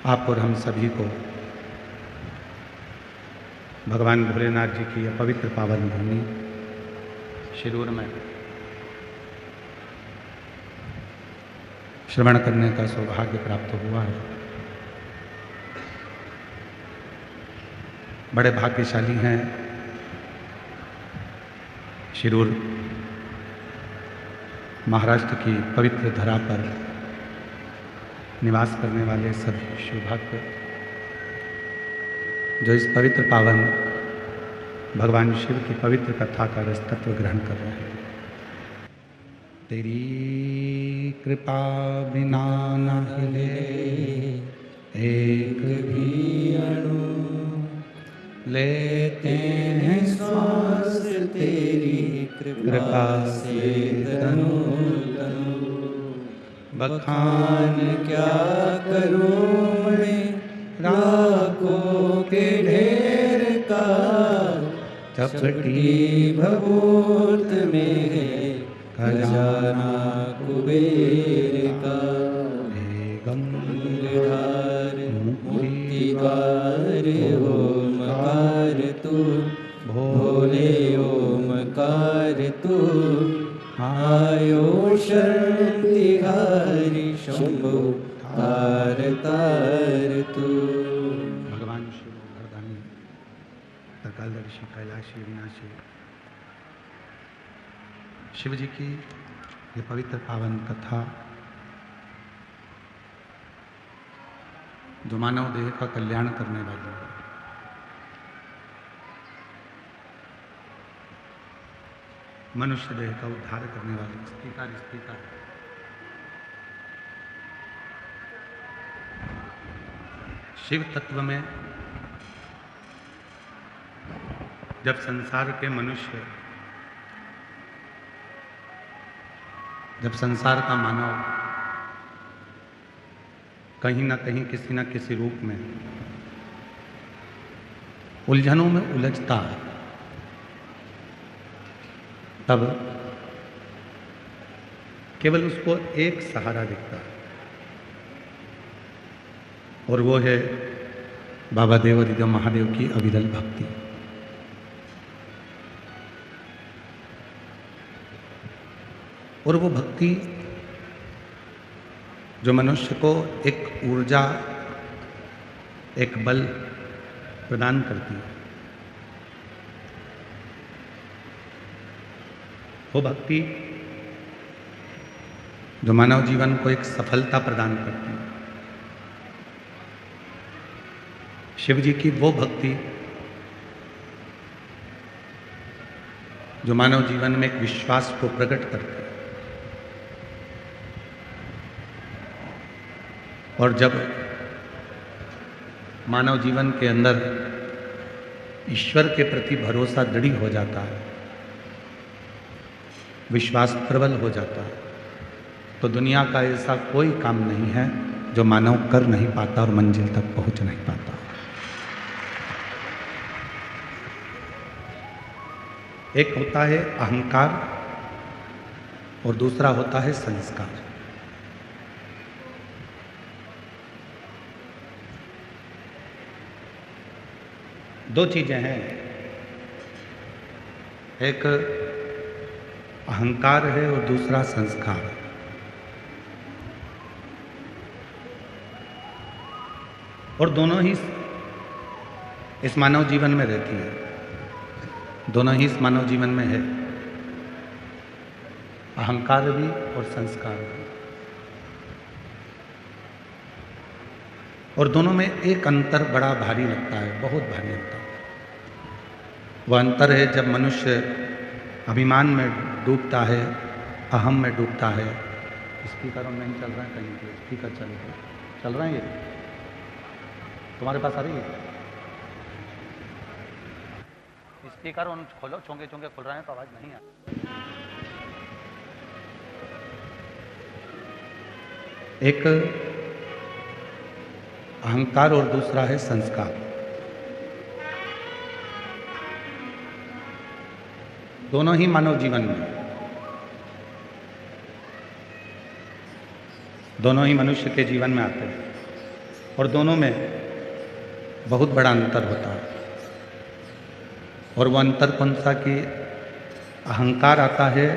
आप और हम सभी को भगवान भोलेनाथ जी की यह पवित्र पावन भूमि शिरूर में श्रवण करने का सौभाग्य प्राप्त हुआ है। बड़े भाग्यशाली हैं शिरूर महाराष्ट्र की पवित्र धरा पर निवास करने वाले सभी शिवभक्त जो इस पवित्र पावन भगवान शिव की पवित्र कथा का रसतत्व ग्रहण कर रहे हैं। तेरी कृपा बिना न हिले एक भी अणु, लेते हैं श्वास तेरी कृपा से तनु तनु। बखान क्या करूं मैं राखों के ढेर का, चपटी भभूत में खजाना कुबेर का। गंगाधार मुक्ति द्वार ओमकार तू, भोले ओमकार तू। आयो शरण तिहारी शंभो तार तार तू। भगवान शिव वरदानी त्रिकालदर्शी कैलाशी विनाशी शिव जी की ये पवित्र पावन कथा जो मानव देह का कल्याण करने वाली है, मनुष्य देह का उद्धार करने वाली स्थिकार शिव तत्व में जब संसार के मनुष्य, जब संसार का मानव कहीं ना कहीं किसी न किसी रूप में उलझनों में उलझता है, तब केवल उसको एक सहारा दिखता है और वो है बाबा देवादिदेव महादेव की अविरल भक्ति। और वो भक्ति जो मनुष्य को एक ऊर्जा, एक बल प्रदान करती है, वो भक्ति जो मानव जीवन को एक सफलता प्रदान करती है, शिव जी की वो भक्ति जो मानव जीवन में एक विश्वास को प्रकट करती है। और जब मानव जीवन के अंदर ईश्वर के प्रति भरोसा दृढ़ हो जाता है, विश्वास प्रबल हो जाता है, तो दुनिया का ऐसा कोई काम नहीं है जो मानव कर नहीं पाता और मंजिल तक पहुंच नहीं पाता। एक होता है अहंकार और दूसरा होता है संस्कार। दो चीजें हैं, एक अहंकार है और दूसरा संस्कार है। और दोनों ही इस मानव जीवन में रहती है, दोनों ही इस मानव जीवन में है, अहंकार भी और संस्कार भी। और दोनों में एक अंतर बड़ा भारी लगता है, बहुत भारी लगता है। वह अंतर है जब मनुष्य अभिमान में डूबता है, अहम में डूबता है। स्पीकर ऑन नहीं चल रहा है, कहीं पे स्पीकर चल रहा है, ये तुम्हारे पास आ रही है? स्पीकर ऑन खोलो, चोंगे चोंगे खुल रहे हैं तो आवाज नहीं आ रही। एक अहंकार और दूसरा है संस्कार। दोनों ही मानव जीवन में, दोनों ही मनुष्य के जीवन में आते हैं। और दोनों में बहुत बड़ा अंतर होता है। और वो अंतर कौन सा कि अहंकार आता है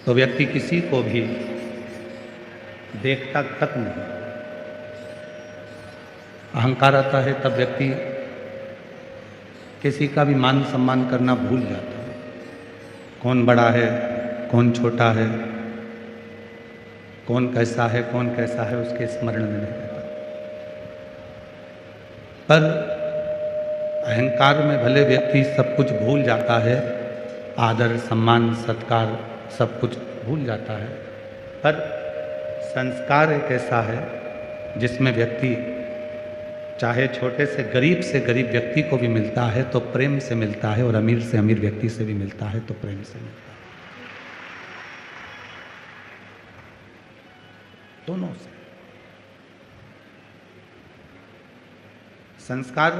तो व्यक्ति किसी को भी देखता तक नहीं। अहंकार आता है तब व्यक्ति किसी का भी मान सम्मान करना भूल जाता है। कौन बड़ा है, कौन छोटा है, कौन कैसा है उसके स्मरण में नहीं रहता। पर अहंकार में भले व्यक्ति सब कुछ भूल जाता है, आदर सम्मान सत्कार सब कुछ भूल जाता है, पर संस्कार एक ऐसा है जिसमें व्यक्ति चाहे छोटे से गरीब व्यक्ति को भी मिलता है तो प्रेम से मिलता है, और अमीर से अमीर व्यक्ति से भी मिलता है तो प्रेम से मिलता है, दोनों से। संस्कार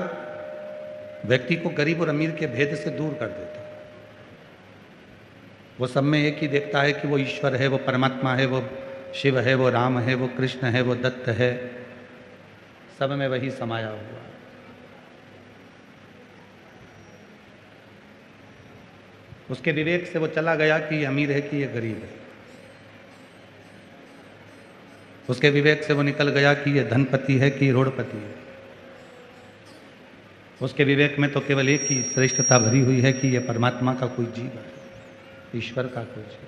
व्यक्ति को गरीब और अमीर के भेद से दूर कर देता है। वो सब में एक ही देखता है कि वो ईश्वर है, वो परमात्मा है, वो शिव है, वो राम है, वो कृष्ण है, वो दत्त है, सब में वही समाया हुआ है। उसके विवेक से वो चला गया कि ये अमीर है कि ये गरीब है। उसके विवेक से वो निकल गया कि ये धनपति है कि रोड़पति है। उसके विवेक में तो केवल एक ही श्रेष्ठता भरी हुई है कि ये परमात्मा का कोई जीव है, ईश्वर का कोई जीव,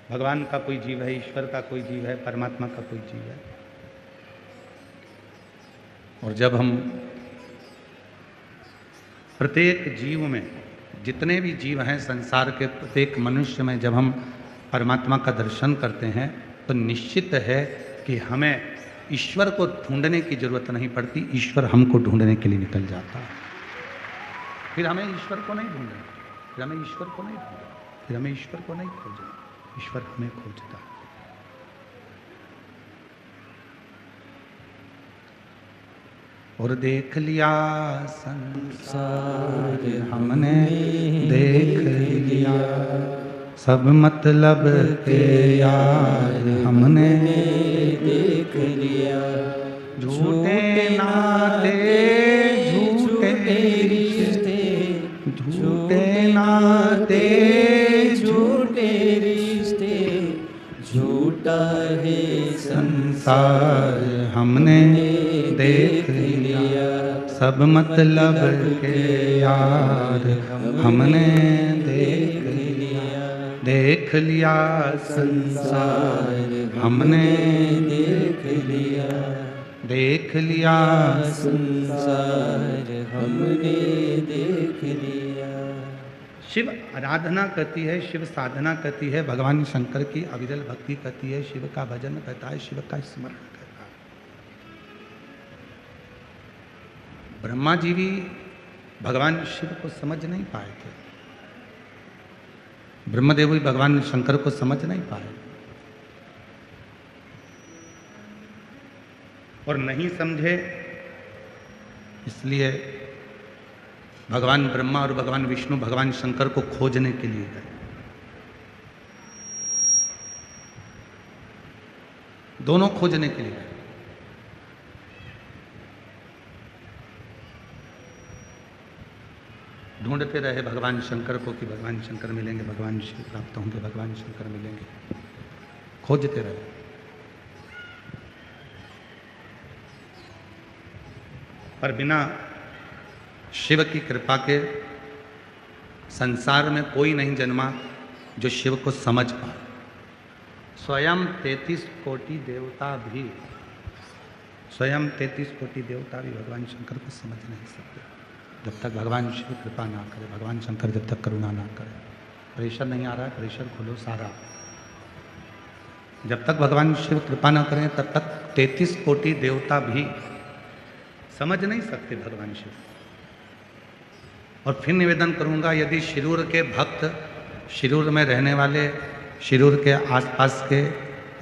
भगवान का कोई जीव है, ईश्वर का कोई जीव है, परमात्मा का कोई जीव है। और जब हम प्रत्येक जीव में, जितने भी जीव हैं संसार के, प्रत्येक मनुष्य में जब हम परमात्मा का दर्शन करते हैं तो निश्चित है कि हमें ईश्वर को ढूंढने की जरूरत नहीं पड़ती, ईश्वर हमको ढूंढने के लिए निकल जाता है। फिर हमें ईश्वर को नहीं ढूंढना, फिर हमें ईश्वर को नहीं ढूंढना, फिर हमें ईश्वर को नहीं खोजना, ईश्वर हमें खोजता है। और देख लिया संसार हमने, देख लिया सब मतलब के यार हमने, देख लिया झूठे नाते झूठे रिश्ते, झूठे नाते झूठे रिश्ते, झूठा है संसार हमने देख लिया सब मतलब के यार हमने देख लिया संसार हमने देख लिया संसार हमने देख लिया। शिव आराधना करती है, शिव साधना करती है, भगवान शंकर की अविरल भक्ति करती है, शिव का भजन करता है, शिव का स्मरण करता है। ब्रह्मा जी भी भगवान शिव को समझ नहीं पाए थे, ब्रह्मदेव भी भगवान शंकर को समझ नहीं पाए, और नहीं समझे इसलिए भगवान ब्रह्मा और भगवान विष्णु भगवान शंकर को खोजने के लिए गए। दोनों खोजने के लिए गए। ढूंढते रहे भगवान शंकर को कि भगवान शंकर मिलेंगे, भगवान शिव प्राप्त होंगे, भगवान शंकर मिलेंगे, खोजते रहे। पर बिना शिव की कृपा के संसार में कोई नहीं जन्मा जो शिव को समझ पाए। स्वयं 33 कोटि देवता भी, स्वयं 33 कोटि देवता भी भगवान शंकर को समझ नहीं सकते जब तक भगवान शिव कृपा ना करे, भगवान शंकर जब तक करुणा ना करे। प्रेशर नहीं आ रहा है, प्रेशर खोलो सारा। जब तक भगवान शिव कृपा ना करें तब तक 33 कोटि देवता भी समझ नहीं सकते भगवान शिव। और फिर निवेदन करूंगा, यदि शिरूर के भक्त, शिरूर में रहने वाले, शिरूर के आसपास के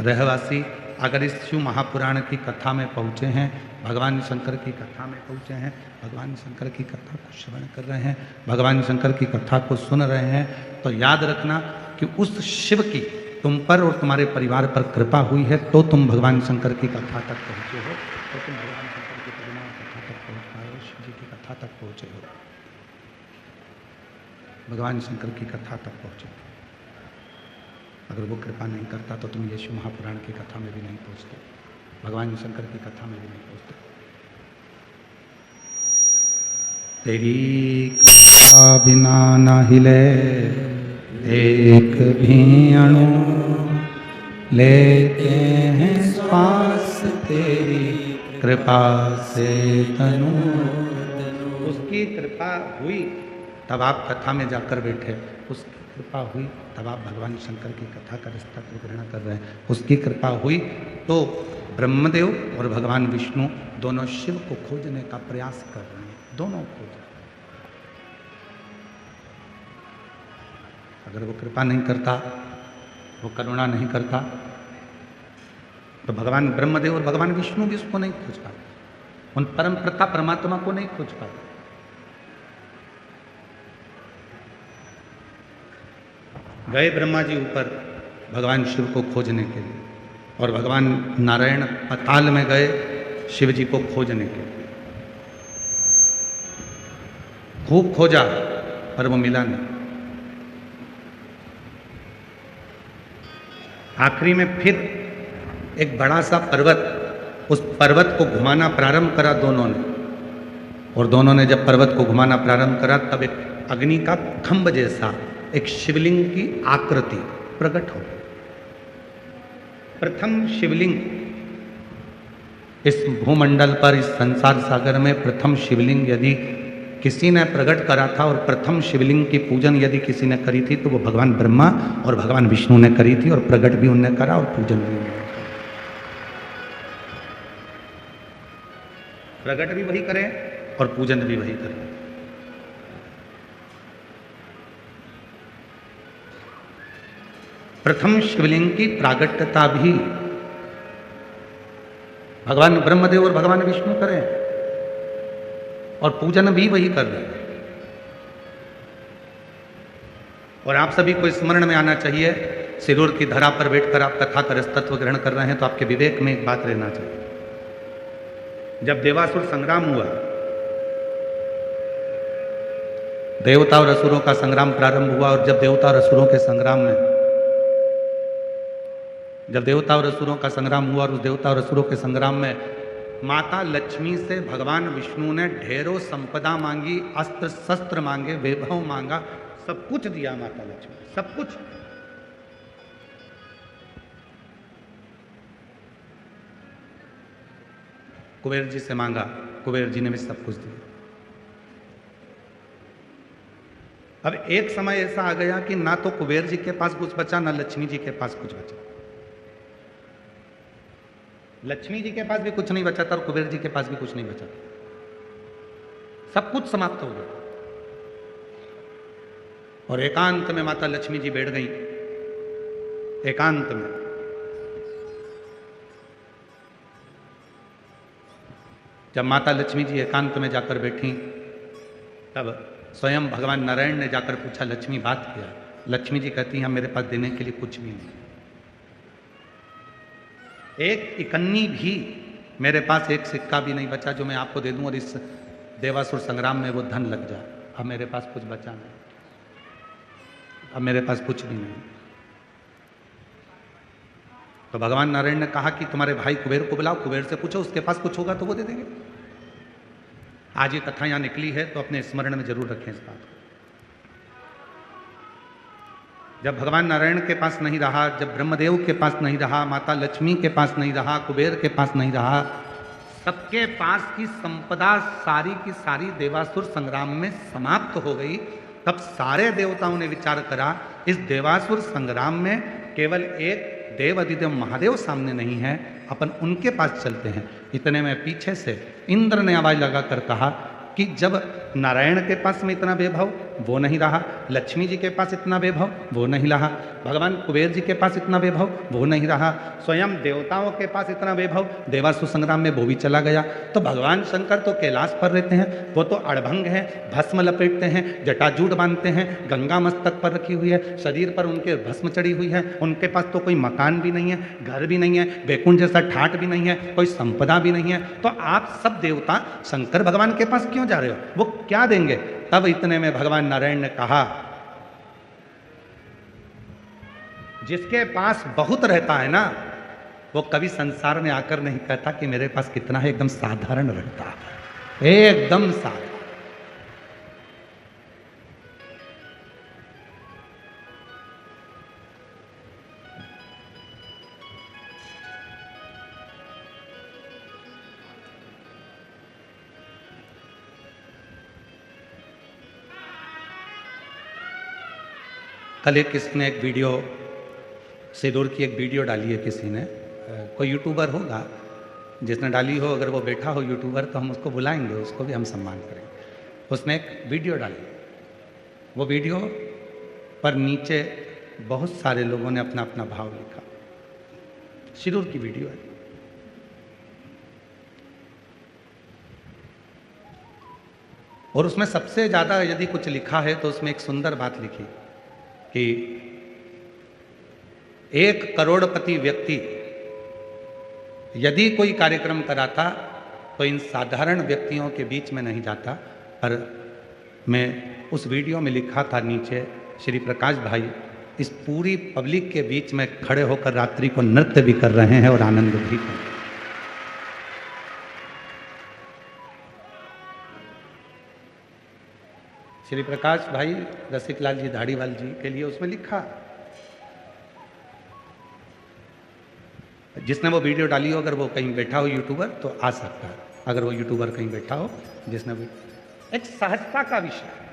रहवासी अगर इस शिव महापुराण की कथा में पहुँचे हैं, भगवान शंकर की कथा में पहुँचे हैं, भगवान शंकर की कथा को श्रवण कर रहे हैं, भगवान शंकर की कथा को सुन रहे हैं, तो याद रखना कि उस शिव की तुम पर और तुम्हारे परिवार पर कृपा हुई है तो तुम भगवान शंकर की कथा तक पहुँचे हो, तो तुम भगवान शंकर की परिवार कथा तक पहुँच पाए हो, शिव जी की कथा तक पहुँचे हो, भगवान शंकर की कथा तक पहुँचे। अगर वो कृपा नहीं करता तो तुम यीशु महापुराण की कथा में भी नहीं पहुँचते, भगवान शंकर की कथा में भी नहीं पहुँचते। तेरी कृपा बिना न हिले एक भी अणु, लेते हैं श्वास तेरी कृपा से तनु। उसकी कृपा हुई तब आप कथा में जाकर बैठे, उसकी कृपा हुई तब आप भगवान शंकर की कथा का रिश्ता ग्रहण कर रहे हैं, उसकी कृपा हुई तो ब्रह्मदेव और भगवान विष्णु दोनों शिव को खोजने का प्रयास कर रहे हैं, दोनों खोज। अगर वो कृपा नहीं करता, वो करुणा नहीं करता, तो भगवान ब्रह्मदेव और भगवान विष्णु भी उसको नहीं खोज पाते, उन परम पिता परमात्मा को नहीं खोज पाते। गए ब्रह्मा जी ऊपर भगवान शिव को खोजने के लिए, और भगवान नारायण पाताल में गए शिव जी को खोजने के लिए। खूब खोजा पर वो मिला नहीं। आखिरी में फिर एक बड़ा सा पर्वत, उस पर्वत को घुमाना प्रारंभ करा दोनों ने, और दोनों ने जब पर्वत को घुमाना प्रारंभ करा तब एक अग्नि का खंभ जैसा एक शिवलिंग की आकृति प्रकट हो गई। प्रथम शिवलिंग इस भूमंडल पर, इस संसार सागर में प्रथम शिवलिंग यदि किसी ने प्रकट करा था और प्रथम शिवलिंग की पूजन यदि किसी ने करी थी तो वो भगवान ब्रह्मा और भगवान विष्णु ने करी थी, और प्रकट भी उनने करा और पूजन भी उन्होंने करा। प्रकट भी वही करे और पूजन भी वही करे। प्रथम शिवलिंग की प्रागट्यता भी भगवान ब्रह्मदेव और भगवान विष्णु करें और पूजन भी वही कर रहे हैं। और आप सभी को स्मरण में आना चाहिए, सिरूर की धरा पर बैठकर आप कथा का रसतत्व ग्रहण कर रहे हैं तो आपके विवेक में एक बात रहना चाहिए। जब देवासुर संग्राम हुआ, देवता और असुरों का संग्राम प्रारंभ हुआ, और जब देवता और असुरों के संग्राम में, जब देवता और असुरों का संग्राम हुआ और उस देवता और असुरों के संग्राम में माता लक्ष्मी से भगवान विष्णु ने ढेरों संपदा मांगी, अस्त्र शस्त्र मांगे, वैभव मांगा, सब कुछ दिया माता लक्ष्मी, सब कुछ। कुबेर जी से मांगा, कुबेर जी ने भी सब कुछ दिया। अब एक समय ऐसा आ गया कि ना तो कुबेर जी के पास कुछ बचा, ना लक्ष्मी जी के पास कुछ बचा। लक्ष्मी जी के पास भी कुछ नहीं बचा था और कुबेर जी के पास भी कुछ नहीं बचा था, सब कुछ समाप्त हो गया। और एकांत में माता लक्ष्मी जी बैठ गई, एकांत में। जब माता लक्ष्मी जी एकांत में जाकर बैठी तब स्वयं भगवान नारायण ने जाकर पूछा, लक्ष्मी बात किया। लक्ष्मी जी कहती हैं मेरे पास देने के लिए कुछ भी नहीं, एक इकन्नी भी मेरे पास, एक सिक्का भी नहीं बचा जो मैं आपको दे दूं और इस देवासुर संग्राम में वो धन लग जाए। अब मेरे पास कुछ बचा नहीं, अब मेरे पास कुछ भी नहीं। तो भगवान नारायण ने कहा कि तुम्हारे भाई कुबेर को बुलाओ, कुबेर से पूछो, उसके पास कुछ होगा तो वो दे देंगे। आज ये कथा यहां निकली है तो अपने स्मरण में जरूर रखें इस बात को। जब भगवान नारायण के पास नहीं रहा, जब ब्रह्मदेव के पास नहीं रहा, माता लक्ष्मी के पास नहीं रहा, कुबेर के पास नहीं रहा, सबके पास की संपदा सारी की सारी देवासुर संग्राम में समाप्त हो गई, तब सारे देवताओं ने विचार करा इस देवासुर संग्राम में केवल एक देव अधिदेव महादेव सामने नहीं है, अपन उनके पास चलते हैं। इतने में पीछे से इंद्र ने आवाज लगाकर कहा कि जब नारायण के पास में इतना वैभव, वो नहीं रहा। लक्ष्मी जी के पास इतना वैभव, वो नहीं रहा। भगवान कुबेर जी के पास इतना वैभव, वो नहीं रहा। स्वयं देवताओं के पास इतना वैभव, देवासुर संग्राम में वो भी चला गया। तो भगवान शंकर तो कैलाश पर रहते हैं, वो तो अड़भंग है, भस्म लपेटते हैं, जटाजूट बांधते हैं, गंगा मस्तक पर रखी हुई है, शरीर पर उनके भस्म चढ़ी हुई है। उनके पास तो कोई मकान भी नहीं है, घर भी नहीं है, वैकुंठ जैसा ठाट भी नहीं है, कोई संपदा भी नहीं है। तो आप सब देवता शंकर भगवान के पास क्यों जा रहे हो? वो क्या देंगे? तब इतने में भगवान नारायण ने कहा, जिसके पास बहुत रहता है ना, वो कभी संसार में आकर नहीं कहता कि मेरे पास कितना है। एकदम साधारण रहता है, एकदम साधारण। कल एक किसी ने एक वीडियो, सिंदूर की एक वीडियो डाली है किसी ने, कोई यूट्यूबर होगा जिसने डाली हो, अगर वो बैठा हो यूट्यूबर तो हम उसको बुलाएंगे, उसको भी हम सम्मान करेंगे। उसने एक वीडियो डाली, वो वीडियो पर नीचे बहुत सारे लोगों ने अपना अपना भाव लिखा। सिंदूर की वीडियो है। और उसमें सबसे ज़्यादा यदि कुछ लिखा है तो उसमें एक सुंदर बात लिखी कि 1 करोड़पति व्यक्ति यदि कोई कार्यक्रम कराता तो इन साधारण व्यक्तियों के बीच में नहीं जाता। पर मैं उस वीडियो में लिखा था नीचे, श्री प्रकाश भाई इस पूरी पब्लिक के बीच में खड़े होकर रात्रि को नृत्य भी कर रहे हैं और आनंद भी कर रहे हैं। श्री प्रकाश भाई रसिकलाल जी धाड़ीवाल जी के लिए उसमें लिखा, जिसने वो वीडियो डाली हो, अगर वो कहीं बैठा हो यूट्यूबर तो आ सकता है। अगर वो यूट्यूबर कहीं बैठा हो जिसने भी, एक सहजता का विषय,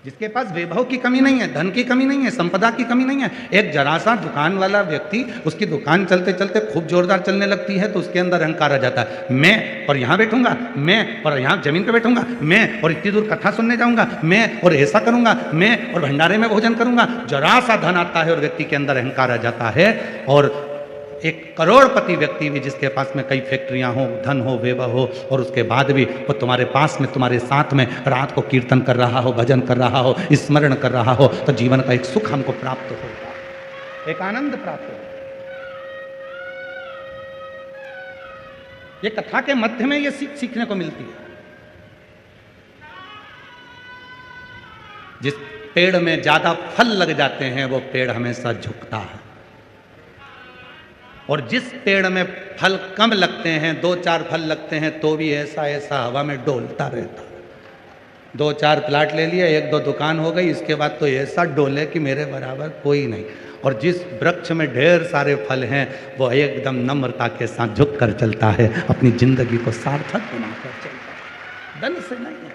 जिसके पास वैभव की कमी नहीं है, धन की कमी नहीं है, संपदा की कमी नहीं है। एक जरा सा दुकान वाला व्यक्ति, उसकी दुकान चलते चलते खूब जोरदार चलने लगती है तो उसके अंदर अहंकार आ जाता है। मैं और यहाँ बैठूंगा, मैं और यहाँ जमीन पे बैठूंगा, मैं और इतनी दूर कथा सुनने जाऊंगा, मैं और ऐसा करूंगा, मैं और भंडारे में भोजन करूंगा। जरा सा धन आता है और व्यक्ति के अंदर अहंकार आ जाता है। और 1 करोड़पति व्यक्ति भी जिसके पास में कई फैक्ट्रियां हो, धन हो, वैभव हो, और उसके बाद भी वो तुम्हारे पास में, तुम्हारे साथ में रात को कीर्तन कर रहा हो, भजन कर रहा हो, स्मरण कर रहा हो, तो जीवन का एक सुख हमको प्राप्त होगा, एक आनंद प्राप्त होगा। ये कथा के मध्य में ये सीखने को मिलती है। जिस पेड़ में ज्यादा फल लग जाते हैं वो पेड़ हमेशा झुकता है, और जिस पेड़ में फल कम लगते हैं, 2-4 फल लगते हैं, तो भी ऐसा ऐसा हवा में डोलता रहता है। 2-4 प्लाट ले लिया, 1-2 दुकान हो गई, इसके बाद तो ऐसा डोले कि मेरे बराबर कोई नहीं। और जिस वृक्ष में ढेर सारे फल हैं वो एकदम नम्रता के साथ झुक कर चलता है, अपनी जिंदगी को सार्थक बनाकर चलता है, धन से नहीं है।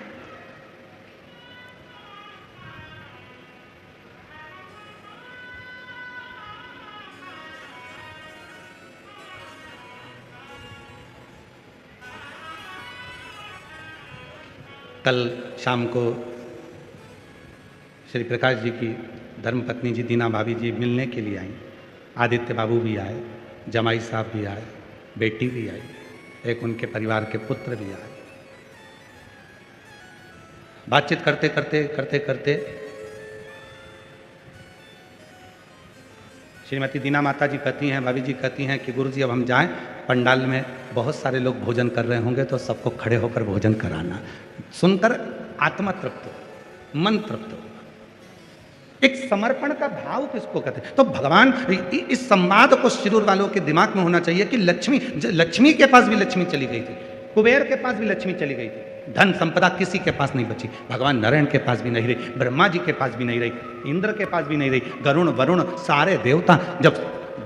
कल शाम को श्री प्रकाश जी की धर्मपत्नी जी दीना भाभी जी मिलने के लिए आई। आदित्य बाबू भी आए, जमाई साहब भी आए, बेटी भी आई, एक उनके परिवार के पुत्र भी आए। बातचीत करते करते करते करते श्रीमती दीना माता जी कहती हैं, भाभी जी कहती हैं कि गुरु जी अब हम जाएं, पंडाल में बहुत सारे लोग भोजन कर रहे होंगे तो सबको खड़े होकर भोजन कराना। सुनकर आत्मा तृप्त हो, मन तृप्त हो। एक समर्पण का भाव किसको कहते हैं? तो भगवान, इस संवाद को शिरूर वालों के दिमाग में होना चाहिए कि लक्ष्मी के पास भी लक्ष्मी चली गई थी, कुबेर के पास भी लक्ष्मी चली गई थी, धन संपदा किसी के पास नहीं बची। भगवान नारायण के पास भी नहीं रही, ब्रह्मा जी के पास भी नहीं रही, इंद्र के पास भी नहीं रही, गरुण वरुण सारे देवता जब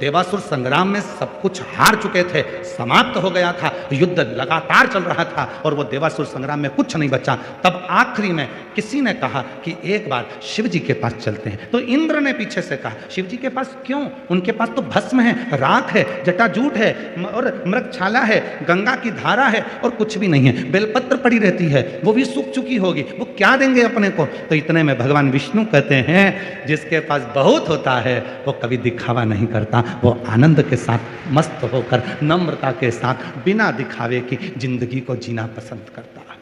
देवासुर संग्राम में सब कुछ हार चुके थे, समाप्त हो गया था, युद्ध लगातार चल रहा था और वो देवासुर संग्राम में कुछ नहीं बचा। तब आखिरी में किसी ने कहा कि एक बार शिव जी के पास चलते हैं। तो इंद्र ने पीछे से कहा, शिव जी के पास क्यों? उनके पास तो भस्म है, राख है, जटाजूट है और मृगछाला है, गंगा की धारा है और कुछ भी नहीं है, बेलपत्र पड़ी रहती है, वो भी सूख चुकी होगी, वो क्या देंगे अपने को? तो इतने में भगवान विष्णु कहते हैं, जिसके पास बहुत होता है वो कभी दिखावा नहीं करता, वो आनंद के साथ मस्त होकर नम्रता के साथ बिना दिखावे की जिंदगी को जीना पसंद करता है।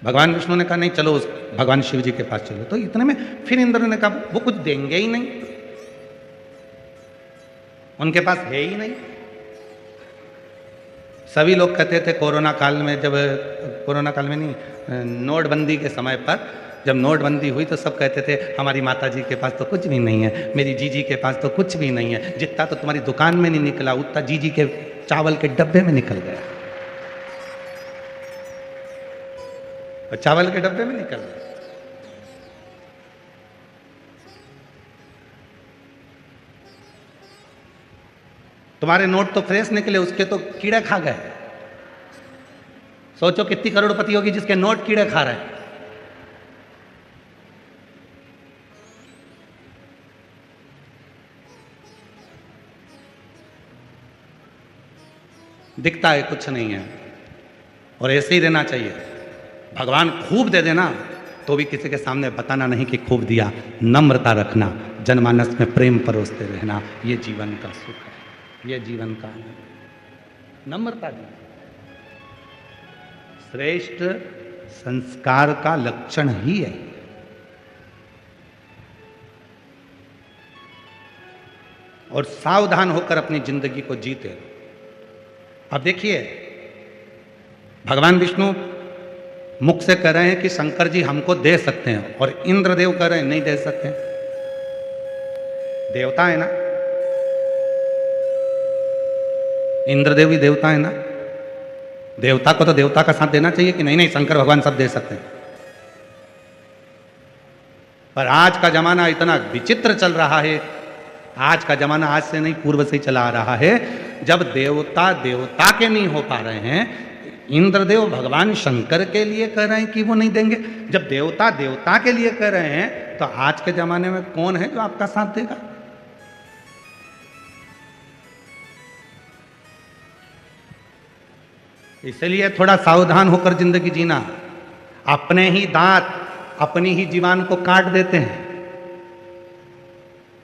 भगवान विष्णु ने कहा नहीं चलो उस भगवान शिव जी के पास चलो। तो इतने में फिर इंद्र ने कहा वो कुछ देंगे ही नहीं, उनके पास है ही नहीं। सभी लोग कहते थे कोरोना काल में, जब कोरोना काल में नहीं, नोटबंदी के समय पर जब नोटबंदी हुई तो सब कहते थे हमारी माता जी के पास तो कुछ भी नहीं है, मेरी जीजी के पास तो कुछ भी नहीं है, जितना तो तुम्हारी दुकान में नहीं निकला उतना जीजी के चावल के डब्बे में निकल गया, चावल के डब्बे में निकल गया। तुम्हारे नोट तो फ्रेश निकले, उसके तो कीड़े खा गए। सोचो कितनी करोड़पति होगी जिसके नोट कीड़े खा रहे हैं। दिखता है कुछ नहीं है और ऐसे ही रहना चाहिए। भगवान खूब दे देना तो भी किसी के सामने बताना नहीं कि खूब दिया, नम्रता रखना, जनमानस में प्रेम परोसते रहना, ये जीवन का सुख है, ये जीवन का आनंद। नम्रता दी श्रेष्ठ संस्कार का लक्षण ही है। और सावधान होकर अपनी जिंदगी को जीते। अब देखिए भगवान विष्णु मुख से कह रहे हैं कि शंकर जी हमको दे सकते हैं और इंद्रदेव कह रहे हैं नहीं दे सकते। देवता है ना, इंद्रदेव भी देवता है ना, देवता को तो देवता का साथ देना चाहिए कि नहीं नहीं शंकर भगवान सब दे सकते हैं। पर आज का जमाना इतना विचित्र चल रहा है, आज का जमाना आज से नहीं पूर्व से ही चला आ रहा है। जब देवता देवता के नहीं हो पा रहे हैं, इंद्रदेव भगवान शंकर के लिए कह रहे हैं कि वो नहीं देंगे, जब देवता देवता के लिए कह रहे हैं तो आज के जमाने में कौन है जो आपका साथ देगा? इसलिए थोड़ा सावधान होकर जिंदगी जीना। अपने ही दांत अपनी ही जीवान को काट देते हैं।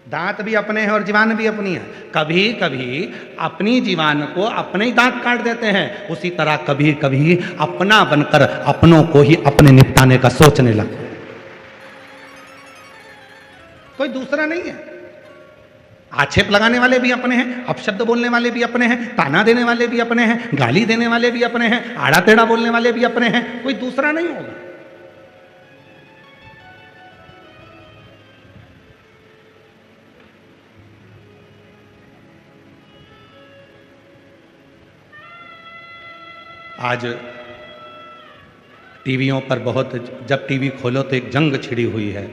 दांत भी अपने हैं और जीवान भी अपनी है। कभी कभी अपनी जीवान को अपने ही दांत काट देते हैं, उसी तरह कभी कभी अपना बनकर अपनों को ही अपने निपटाने का सोचने लगते हैं। कोई दूसरा नहीं है। आक्षेप लगाने वाले भी अपने हैं, अपशब्द बोलने वाले भी अपने हैं, ताना देने वाले भी अपने हैं, गाली देने वाले भी अपने हैं, आड़ा टेढ़ा बोलने वाले भी अपने हैं। कोई दूसरा नहीं होगा। आज टीवियों पर बहुत, जब टीवी खोलो तो एक जंग छिड़ी हुई है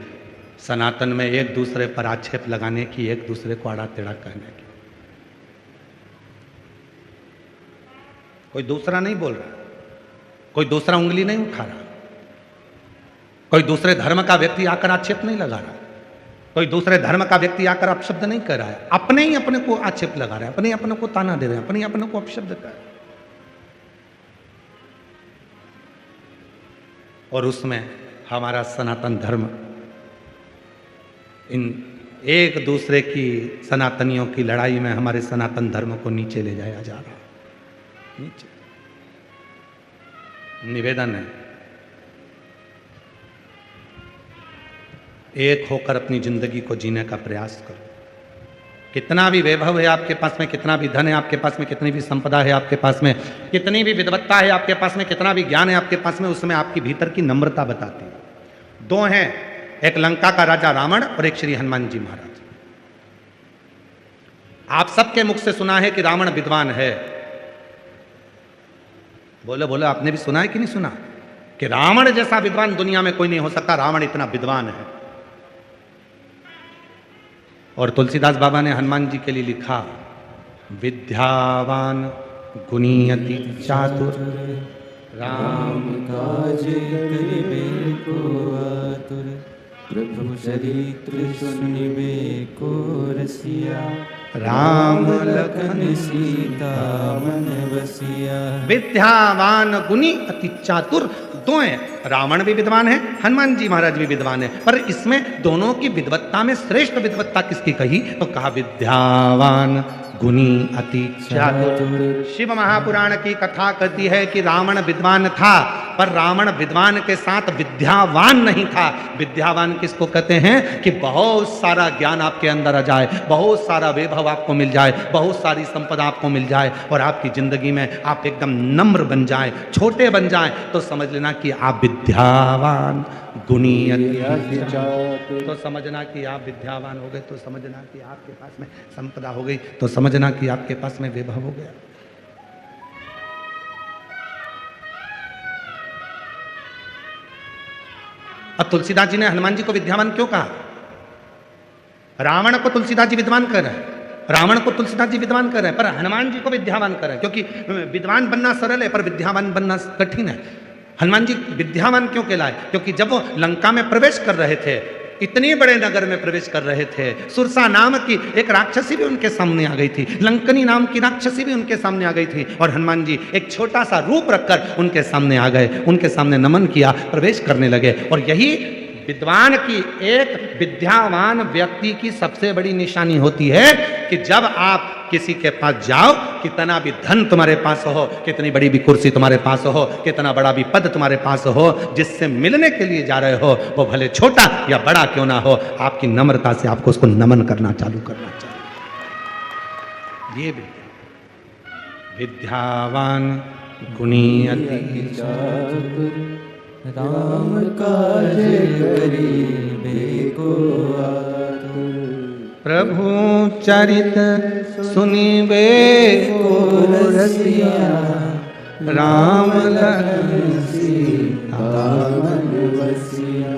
सनातन में, एक दूसरे पर आक्षेप लगाने की, एक दूसरे को आड़ा टेढ़ा कहने की। कोई दूसरा नहीं बोल रहा, कोई दूसरा उंगली नहीं उठा रहा, कोई दूसरे धर्म का व्यक्ति आकर आक्षेप नहीं लगा रहा, कोई दूसरे धर्म का व्यक्ति आकर अपशब्द नहीं कर रहा है। अपने ही अपने को आक्षेप लगा रहे हैं, अपने अपने को ताना दे रहे हैं, अपने अपने को अपशब्द कर रहे हैं। और उसमें हमारा सनातन धर्म इन एक दूसरे की, सनातनियों की लड़ाई में हमारे सनातन धर्म को नीचे ले जाया जा रहा है। नीचे निवेदन है, एक होकर अपनी जिंदगी को जीने का प्रयास करो। कितना भी वैभव है आपके पास में, कितना भी धन है आपके पास में, कितनी भी संपदा है आपके पास में, कितनी भी विद्वत्ता है आपके पास में, कितना भी ज्ञान है आपके पास में, उसमें आपकी भीतर की नम्रता बताती है। दो हैं, एक लंका का राजा रावण और एक श्री हनुमान जी महाराज। आप सबके मुख से सुना है कि रावण विद्वान है, बोले बोले आपने भी सुना है कि नहीं सुना कि रावण जैसा विद्वान दुनिया में कोई नहीं हो सकता, रावण इतना विद्वान है। और तुलसीदास बाबा ने हनुमान जी के लिए लिखा, विद्यावान गुणी अति चातुर राम काज करिबे को आतुर, प्रभु चरित्र सुनिबे को रसिया, राम लखन सीता मन बसिया। विद्यावान गुणी अति चातुर, दो हैं, रावण भी विद्वान है, हनुमान जी महाराज भी विद्वान है, पर इसमें दोनों की विद्वत्ता में श्रेष्ठ विद्वत्ता किसकी कही तो कहा विद्यावान गुणी अति चातुर। शिव महापुराण की कथा कहती है कि रावण विद्वान था, पर रावण विद्वान के साथ विद्यावान नहीं था। विद्यावान किसको कहते हैं कि बहुत सारा ज्ञान आपके अंदर आ जाए, बहुत सारा वैभव आपको मिल जाए, बहुत सारी संपदा आपको मिल जाए और आपकी जिंदगी में आप एकदम नम्र बन जाए, छोटे बन जाए, तो समझ लेना कि आप विद्यावान गुणी अति चातुर। तो समझना कि आप विद्यावान हो गए, तो समझना कि आपके पास में संपदा हो गई, तो समझना कि आपके पास में वैभव हो गया। अब तुलसीदास जी ने हनुमान जी को विद्यावान क्यों कहा? रावण को तुलसीदास जी विद्वान कर रहे हैं, रावण को तुलसीदास जी विद्वान कर रहे हैं, पर हनुमान जी को विद्यावान कर रहे हैं, क्योंकि विद्वान बनना सरल है पर विद्यावान बनना कठिन है। हनुमान जी विद्यावान क्यों कहलाए? क्योंकि जब वो लंका में प्रवेश कर रहे थे, इतने बड़े नगर में प्रवेश कर रहे थे, सुरसा नाम की एक राक्षसी भी उनके सामने आ गई थी, लंकनी नाम की राक्षसी भी उनके सामने आ गई थी, और हनुमान जी एक छोटा सा रूप रखकर उनके सामने आ गए, उनके सामने नमन किया, प्रवेश करने लगे। और यही विद्वान की, एक विद्यावान व्यक्ति की सबसे बड़ी निशानी होती है कि जब आप किसी के पास जाओ, कितना भी धन तुम्हारे पास हो, कितनी बड़ी भी कुर्सी तुम्हारे पास हो, कितना बड़ा भी पद तुम्हारे पास हो, जिससे मिलने के लिए जा रहे हो वो भले छोटा या बड़ा क्यों ना हो, आपकी नम्रता से आपको उसको नमन करना चालू करना चाहिए। ये विद्यावान गुणी अति चातुर, राम काज करिबे को आतुर, प्रभु चरित सुनिबे को रसिया, राम लखन सीता मन बसिया,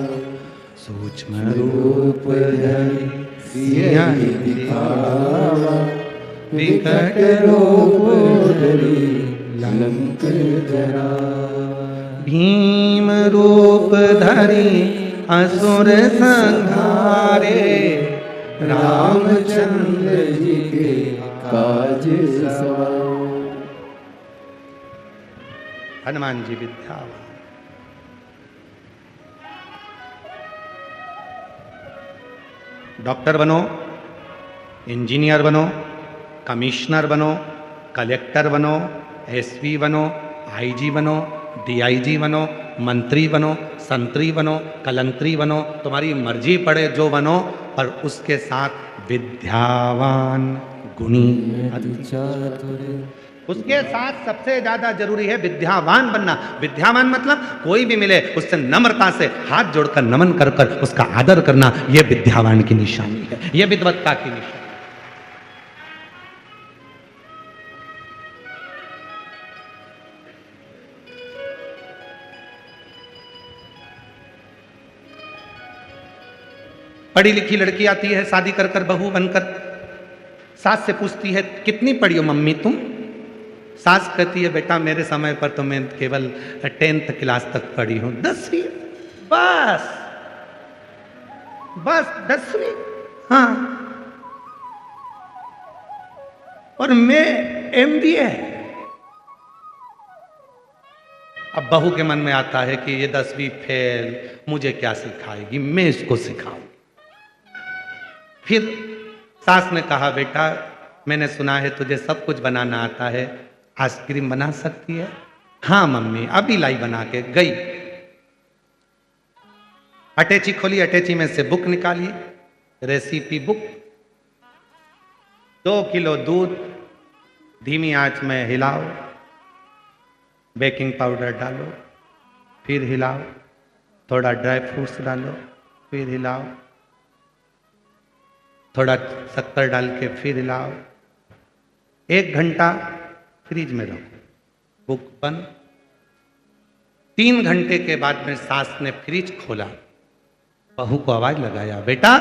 सूक्ष्म रूप धरि सियहि दिखावा, विकट रूप धरि लंक जरावा, भीम रूप धरि असुर संहारे, रामचंद्र जी के काज सवारे। हनुमान जी विद्यावान। डॉक्टर बनो, इंजीनियर बनो, कमिश्नर बनो, कलेक्टर बनो, एसपी बनो, आईजी बनो, डीआईजी बनो, मंत्री बनो, संतरी बनो, कलंतरी बनो, तुम्हारी मर्जी पड़े जो बनो, पर उसके साथ विद्यावान गुणी अति चातुर। उसके साथ सबसे ज्यादा जरूरी है विद्यावान बनना। विद्यावान मतलब कोई भी मिले उससे नम्रता से हाथ जोड़कर नमन कर कर उसका आदर करना, यह विद्यावान की निशानी है, यह विद्वत्ता की निशानी। पढ़ी लिखी लड़की आती है शादी कर कर बहू बनकर, सास से पूछती है कितनी पढ़ी हो मम्मी तुम? सास कहती है बेटा मेरे समय पर तो मैं केवल 10th क्लास तक पढ़ी हूं। 10वीं? बस बस 10वीं? हाँ। और मैं MBA। अब बहू के मन में आता है कि ये 10वीं फेल, मुझे क्या सिखाएगी, मैं इसको सिखाऊं। फिर सास ने कहा बेटा मैंने सुना है तुझे सब कुछ बनाना आता है, आइसक्रीम बना सकती है? हाँ मम्मी, अभी लाई बना के गई। अटैची खोली, अटैची में से बुक निकाली, रेसिपी बुक। 2 किलो दूध धीमी आंच में हिलाओ, बेकिंग पाउडर डालो, फिर हिलाओ, थोड़ा ड्राई फ्रूट्स डालो, फिर हिलाओ, थोड़ा शक्कर डाल के फिर हिलाओ, 1 घंटा फ्रिज में रखो। बुक बंद, 3 घंटे के बाद में सास ने फ्रिज खोला, बहू को आवाज लगाया, बेटा,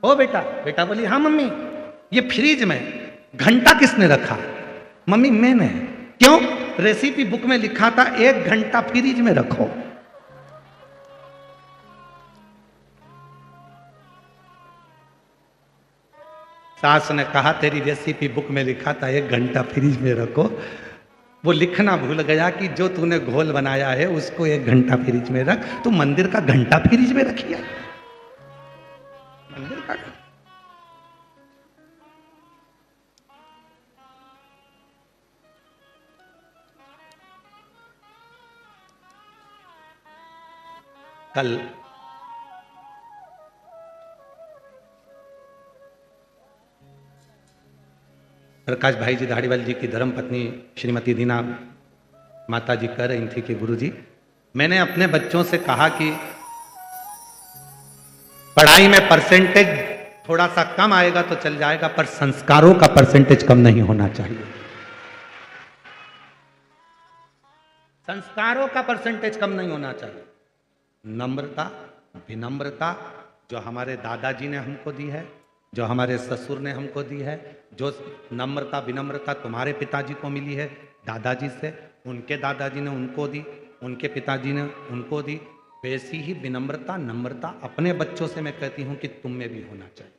ओ बेटा। बेटा बोली, हाँ मम्मी। ये फ्रिज में घंटा किसने रखा? मम्मी, मैंने। क्यों? रेसिपी बुक में लिखा था 1 घंटा फ्रिज में रखो। सास ने कहा, तेरी रेसिपी बुक में लिखा था 1 घंटा फ्रिज में रखो। वो लिखना भूल गया कि जो तूने घोल बनाया है उसको 1 घंटा फ्रिज में रख। तू मंदिर का घंटा फ्रिज में रखिया, मंदिर का। कल प्रकाश भाई जी धाड़ीवाल जी की धर्मपत्नी श्रीमती दीना माता जी कह रही थी कि गुरुजी, मैंने अपने बच्चों से कहा कि पढ़ाई में परसेंटेज थोड़ा सा कम आएगा तो चल जाएगा, पर संस्कारों का परसेंटेज कम नहीं होना चाहिए। संस्कारों का परसेंटेज कम नहीं होना चाहिए। नम्रता, विनम्रता जो हमारे दादाजी ने हमको दी है, जो हमारे ससुर ने हमको दी है, जो नम्रता विनम्रता तुम्हारे पिताजी को मिली है दादाजी से, उनके दादाजी ने उनको दी, उनके पिताजी ने उनको दी, वैसी ही विनम्रता नम्रता अपने बच्चों से मैं कहती हूं कि तुम में भी होना चाहिए।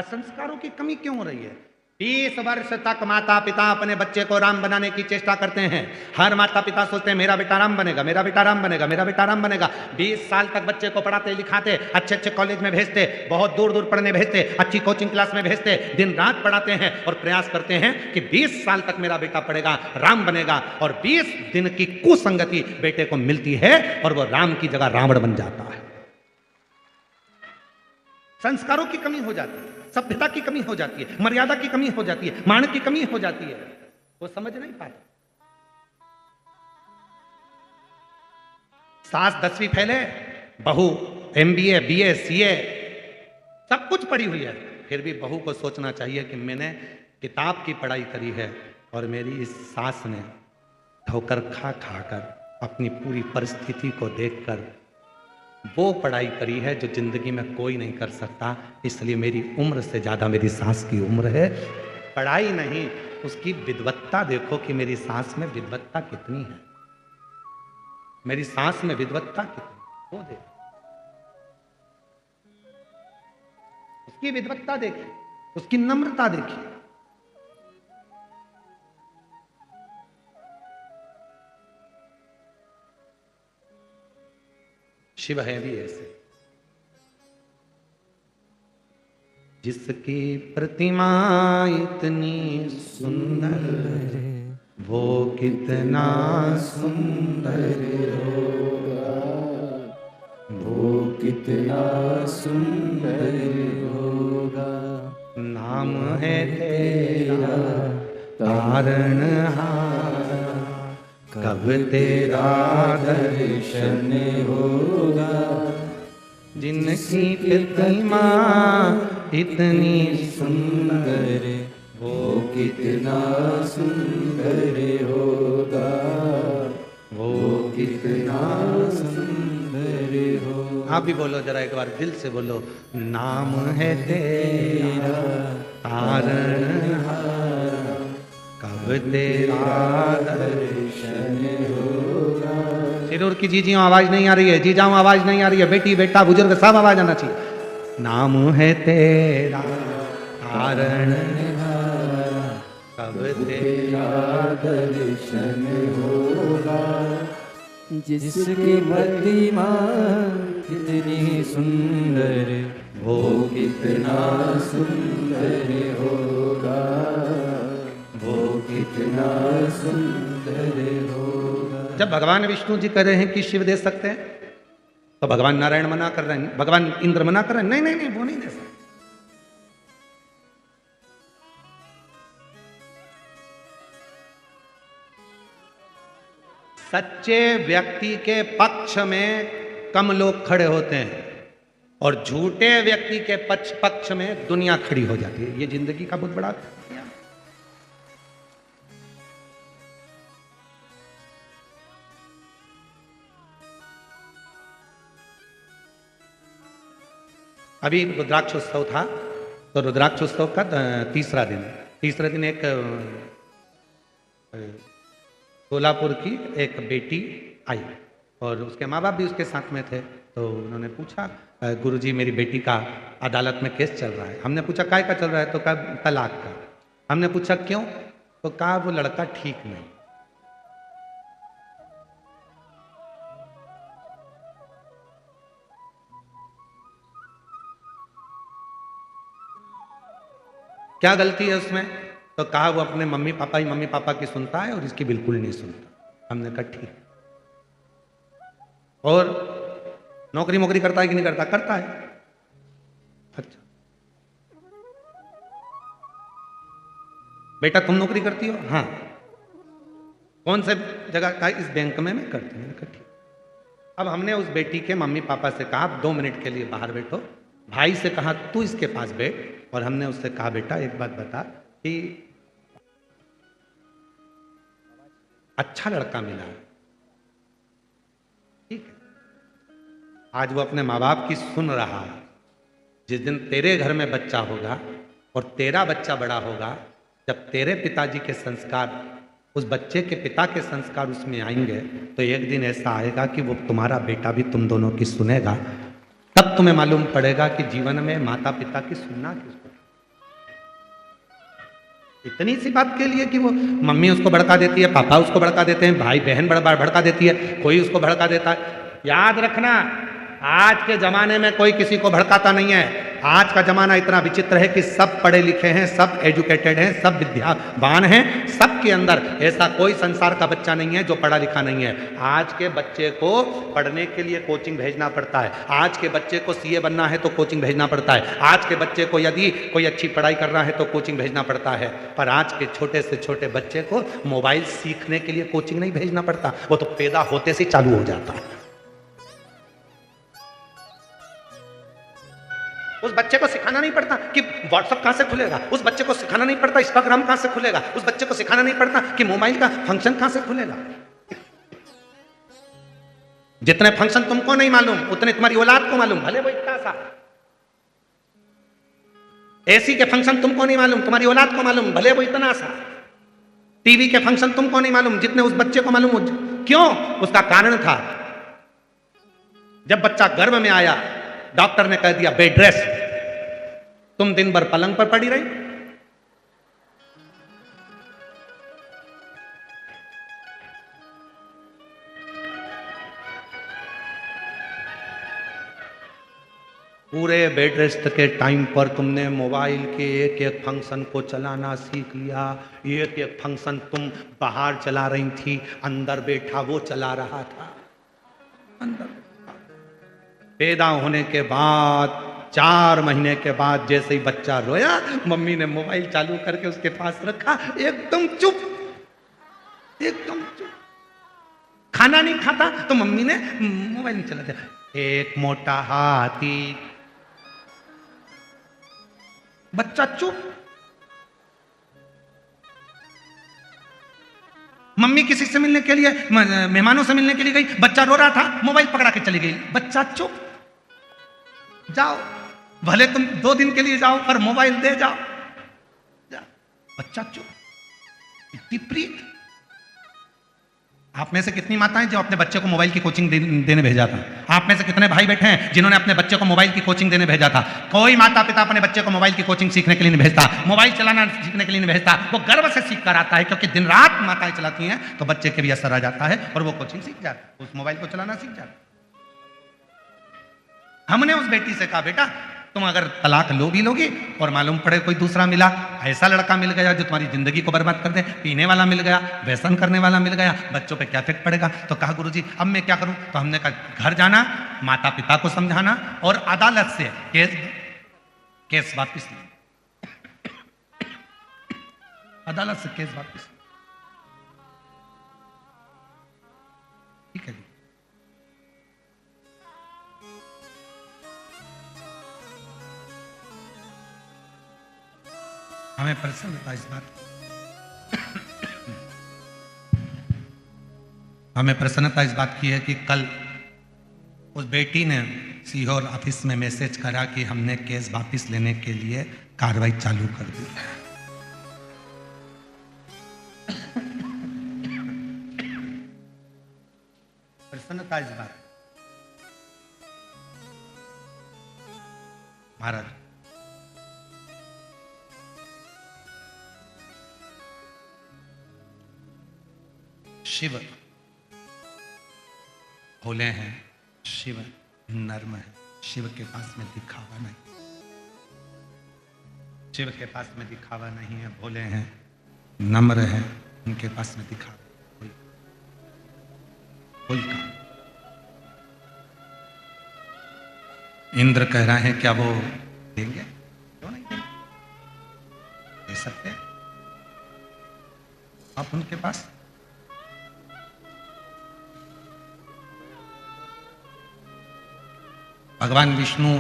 संस्कारों की कमी क्यों हो रही है? 20 वर्ष तक माता पिता अपने बच्चे को राम बनाने की चेष्टा करते हैं। हर माता पिता सोचते हैं मेरा बेटा राम बनेगा, मेरा बेटा राम बनेगा, मेरा बेटा राम बनेगा। 20 साल तक बच्चे को पढ़ाते लिखाते, अच्छे अच्छे कॉलेज में भेजते, बहुत दूर दूर पढ़ने भेजते, अच्छी कोचिंग क्लास में भेजते, दिन रात पढ़ाते हैं और प्रयास करते हैं कि 20 साल तक मेरा बेटा पढ़ेगा, राम बनेगा। और 20 दिन की कुसंगति बेटे को मिलती है और वो राम की जगह रावण बन जाता है। संस्कारों की कमी हो जाती है, सभ्यता की कमी हो जाती है, मर्यादा की कमी हो जाती है, मान की कमी हो जाती है। वो समझ नहीं पाते। सास 10वीं फेल है, बहू MBA BA CA सब कुछ पढ़ी हुई है, फिर भी बहू को सोचना चाहिए कि मैंने किताब की पढ़ाई करी है और मेरी इस सास ने ठोकर खा खाकर अपनी पूरी परिस्थिति को देखकर वो पढ़ाई करी है जो जिंदगी में कोई नहीं कर सकता, इसलिए मेरी उम्र से ज्यादा मेरी सास की उम्र है। पढ़ाई नहीं, उसकी विद्वत्ता देखो कि मेरी सास में विद्वत्ता कितनी है, मेरी सास में विद्वत्ता कितनी, वो देखो, उसकी विद्वत्ता देखिए, उसकी नम्रता देखिए। शिव है भी ऐसे, जिसकी प्रतिमा इतनी सुंदर वो कितना सुंदर होगा, वो कितना सुंदर होगा। नाम है तेरा तारणहार, कब तेरा दर्शन होगा। जिनकी प्रतिमा इतनी सुंदर वो कितना सुंदर होगा, वो कितना सुंदर होगा। आप भी बोलो जरा एक बार दिल से बोलो, नाम है तेरा तारणहार, कब तेरा दर्शन होगा। सिरूर की जीजियों आवाज नहीं आ रही है, जीजाओं आवाज नहीं आ रही है, बेटी बेटा बुजुर्ग सब आवाज आना चाहिए। नाम है तेरा तारणहार, कब तेरा दर्शन होगा। जिसकी प्रतिमा कितनी सुंदर वो कितना सुंदर होगा, वो कितना सुंदर होगा। जब भगवान विष्णु जी कह रहे हैं कि शिव दे सकते हैं तो भगवान नारायण मना कर रहे हैं, भगवान इंद्र मना कर रहे हैं, नहीं नहीं नहीं वो नहीं दे सकते। सच्चे व्यक्ति के पक्ष में कम लोग खड़े होते हैं और झूठे व्यक्ति के पक्ष में दुनिया खड़ी हो जाती है। ये जिंदगी का बहुत बड़ा अभी रुद्राक्षोत्सव था, तो रुद्राक्षोत्सव का तीसरा दिन एक सोलापुर की एक बेटी आई और उसके माँ बाप भी उसके साथ में थे। तो उन्होंने पूछा, गुरुजी मेरी बेटी का अदालत में केस चल रहा है। हमने पूछा काय का चल रहा है? तो कहा तलाक का। हमने पूछा क्यों? तो कहा वो लड़का ठीक नहीं। क्या गलती है उसमें? तो कहा वो अपने मम्मी पापा की सुनता है और इसकी बिल्कुल नहीं सुनता। हमने कहा ठीक। और नौकरी मोकरी करता है कि नहीं करता? करता है। अच्छा बेटा तुम नौकरी करती हो? हाँ। कौन से जगह का? इस बैंक में मैं करती हूँ। ठीक। अब हमने उस बेटी के मम्मी पापा से कहा 2 मिनट के लिए बाहर बैठो। भाई से कहा तू इसके पास बैठ। और हमने उससे कहा बेटा एक बात बता कि अच्छा लड़का मिला है, ठीक है, आज वो अपने माँ बाप की सुन रहा है। जिस दिन तेरे घर में बच्चा होगा और तेरा बच्चा बड़ा होगा, जब तेरे पिताजी के संस्कार, उस बच्चे के पिता के संस्कार उसमें आएंगे, तो एक दिन ऐसा आएगा कि वो तुम्हारा बेटा भी तुम दोनों की सुनेगा। तब तुम्हें मालूम पड़ेगा कि जीवन में माता पिता की सुनना किसको। इतनी सी बात के लिए कि वो मम्मी उसको भड़का देती है, पापा उसको भड़का देते हैं, भाई बहन भड़का देती है, कोई उसको भड़का देता है। याद रखना, आज के जमाने में कोई किसी को भड़काता नहीं है। आज का जमाना इतना विचित्र है कि सब पढ़े लिखे हैं, सब एजुकेटेड हैं, सब विद्यावान हैं, सबके अंदर ऐसा कोई संसार का बच्चा नहीं है जो पढ़ा लिखा नहीं है। आज के बच्चे को पढ़ने के लिए कोचिंग भेजना पड़ता है। आज के बच्चे को सीए बनना है तो कोचिंग भेजना पड़ता है। आज के बच्चे को यदि कोई अच्छी पढ़ाई करना है तो कोचिंग भेजना पड़ता है। पर आज के छोटे से छोटे बच्चे को मोबाइल सीखने के लिए कोचिंग नहीं भेजना पड़ता, वो तो पैदा होते से चालू हो जाता है। उस बच्चे को सिखाना नहीं पड़ता कि व्हाट्सएप कहां से खुलेगा, उस बच्चे को सिखाना नहीं पड़ता इंस्टाग्राम कहां से खुलेगा, उस बच्चे को सिखाना नहीं पड़ता कि मोबाइल का फंक्शन कहां से खुलेगा। जितने फंक्शन तुमको नहीं मालूम उतने तुम्हारी औलाद को मालूम, भले वो इतना सा। एसी के फंक्शन तुमको नहीं मालूम, तुम्हारी औलाद को मालूम, भले वो इतना सा। टीवी के फंक्शन तुमको नहीं मालूम जितने उस बच्चे को मालूम। क्यों? उसका कारण था, जब बच्चा गर्भ में आया डॉक्टर ने कह दिया बेड रेस्ट, तुम दिन भर पलंग पर पड़ी रही। पूरे बेड रेस्ट के टाइम पर तुमने मोबाइल के एक एक फंक्शन को चलाना सीख लिया। एक एक फंक्शन तुम बाहर चला रही थी, अंदर बैठा वो चला रहा था। अंदर पैदा होने के बाद 4 महीने के बाद जैसे ही बच्चा रोया, मम्मी ने मोबाइल चालू करके उसके पास रखा, एकदम चुप, एकदम चुप। खाना नहीं खाता तो मम्मी ने मोबाइल नहीं चला दिया। एक मोटा हाथी, बच्चा चुप। मम्मी किसी से मिलने के लिए, मेहमानों से मिलने के लिए गई, बच्चा रो रहा था, मोबाइल पकड़ा के चली गई, बच्चा चुप। जाओ, भले तुम 2 दिन के लिए जाओ पर मोबाइल दे जाओ, बच्चा चुप। विपरीत। आप में से कितनी माताएं जो अपने बच्चे को मोबाइल की कोचिंग देने भेजा था? आप में से कितने भाई बैठे हैं जिन्होंने अपने बच्चे को मोबाइल की कोचिंग देने भेजा था? कोई माता पिता अपने बच्चे को मोबाइल की कोचिंग सीखने के लिए नहीं भेजता, मोबाइल चलाना सीखने के लिए नहीं भेजता। वो गर्व से सीख कर आता है, क्योंकि दिन रात माताएं चलाती हैं तो बच्चे के भी असर आ जाता है और वो कोचिंग सीख जाता है, उस मोबाइल को चलाना सीख जाता है। हमने उस बेटी से कहा बेटा तुम अगर तलाक लो भी लोगी और मालूम पड़े कोई दूसरा मिला, ऐसा लड़का मिल गया जो तुम्हारी जिंदगी को बर्बाद कर दे, पीने वाला मिल गया, व्यसन करने वाला मिल गया, बच्चों पे क्या इफेक्ट पड़ेगा? तो कहा गुरुजी अब मैं क्या करूं? तो हमने कहा घर जाना, माता पिता को समझाना और अदालत से केस वापिस लेना। अदालत से केस वापिस। ठीक है जी। हमें प्रसन्नता इस बात हमें प्रसन्नता इस बात की है कि कल उस बेटी ने सीहोर ऑफिस में मैसेज करा कि हमने केस वापस लेने के लिए कार्रवाई चालू कर दी। प्रसन्नता इस बात महाराज शिव भोले हैं, शिव नर्म है, शिव के पास में दिखावा नहीं, शिव के पास में दिखावा नहीं है। भोले हैं, नम्र है, उनके पास में दिखावा कोई काम। इंद्र कह रहे हैं क्या वो देंगे? क्यों नहीं देंगे, दे सकते हैं आप उनके पास। भगवान विष्णु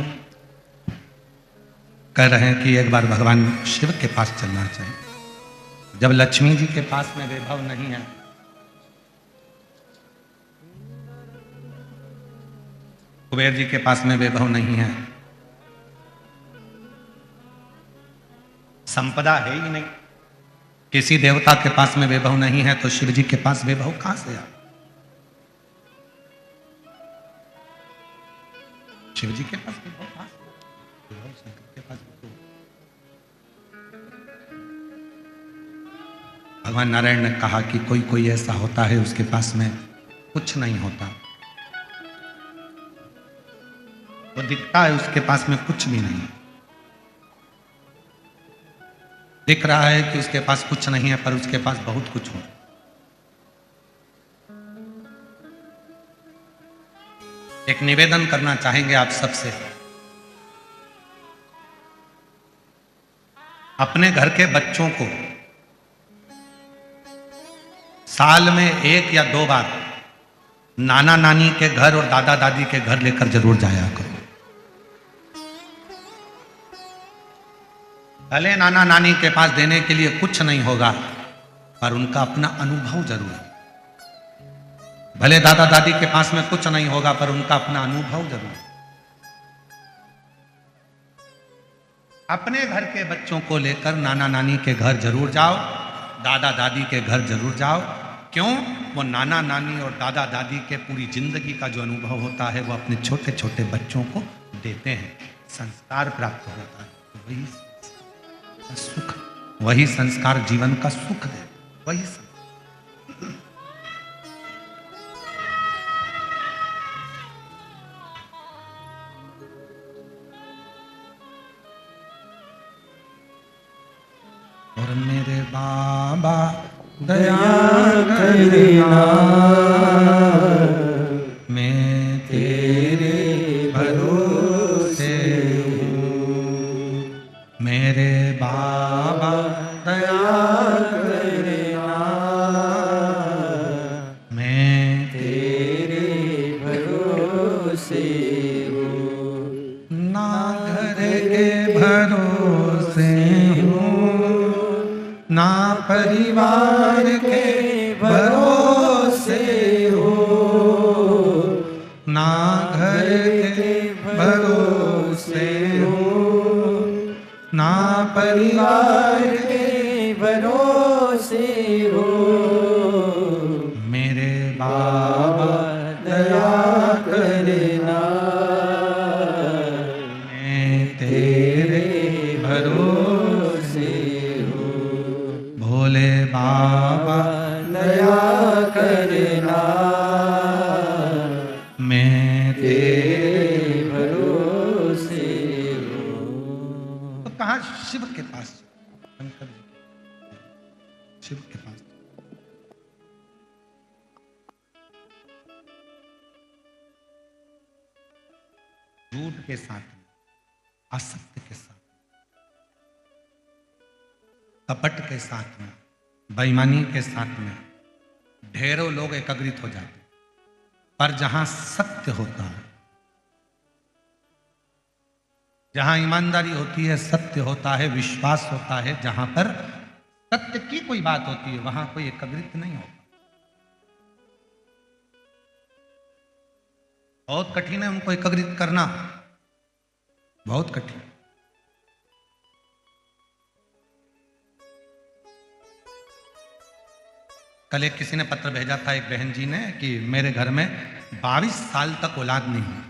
कह रहे हैं कि एक बार भगवान शिव के पास चलना चाहिए। जब लक्ष्मी जी के पास में वैभव नहीं है, कुबेर जी के पास में वैभव नहीं है, संपदा है ही नहीं, किसी देवता के पास में वैभव नहीं है, तो शिव जी के पास वैभव कहां से आया? शिव जी के पास वैभव कहां से? वैभव शंकर के पास वैभव। भगवान नारायण ने कहा कि कोई कोई ऐसा होता है उसके पास में कुछ नहीं होता, वो दिखता है उसके पास में कुछ भी नहीं, दिख रहा है कि उसके पास कुछ नहीं है पर उसके पास बहुत कुछ हो। एक निवेदन करना चाहेंगे आप सबसे, अपने घर के बच्चों को साल में 1 या 2 बार नाना नानी के घर और दादा दादी के घर लेकर जरूर जाया करो। भले नाना नानी के पास देने के लिए कुछ नहीं होगा पर उनका अपना अनुभव जरूर है। भले दादा दादी के पास में कुछ नहीं होगा पर उनका अपना अनुभव जरूर है। अपने घर के बच्चों को लेकर नाना नानी के घर जरूर जाओ, दादा दादी के घर जरूर जाओ। क्यों? वो नाना नानी और दादा दादी के पूरी जिंदगी का जो अनुभव होता है वो अपने छोटे छोटे बच्चों को देते हैं, संस्कार प्राप्त होता है। वही सुख, वही संस्कार जीवन का सुख है, वही और मेरे बाबा दया करना, मैं तेरे भरोसे हूँ। मेरे बाबा दया करना, मैं तेरे भरोसे हूँ। ना घर के भरोसे ना परिवार के भरोसे हो, ना घर के भरोसे हो, ना परिवार के भरोसे हो। मेरे बाबा दया करना, मैं तेरे भरोसे भोले बाबा दया करना, मैं तेरे भरोसे हूँ। तो कहा शिव के पास, शंकर जी शिव के पास। झूठ के साथ में, असत्य के साथ, कपट के साथ में, बेईमानी के साथ में ढेरों लोग एकत्रित हो जाते, पर जहां सत्य होता है, जहां ईमानदारी होती है, सत्य होता है, विश्वास होता है, जहां पर सत्य की कोई बात होती है वहां कोई एकत्रित नहीं होता। बहुत कठिन है उनको एकाग्रित करना, बहुत कठिन। कल एक किसी ने पत्र भेजा था, एक बहन जी ने, कि मेरे घर में 22 साल तक औलाद नहीं हुई।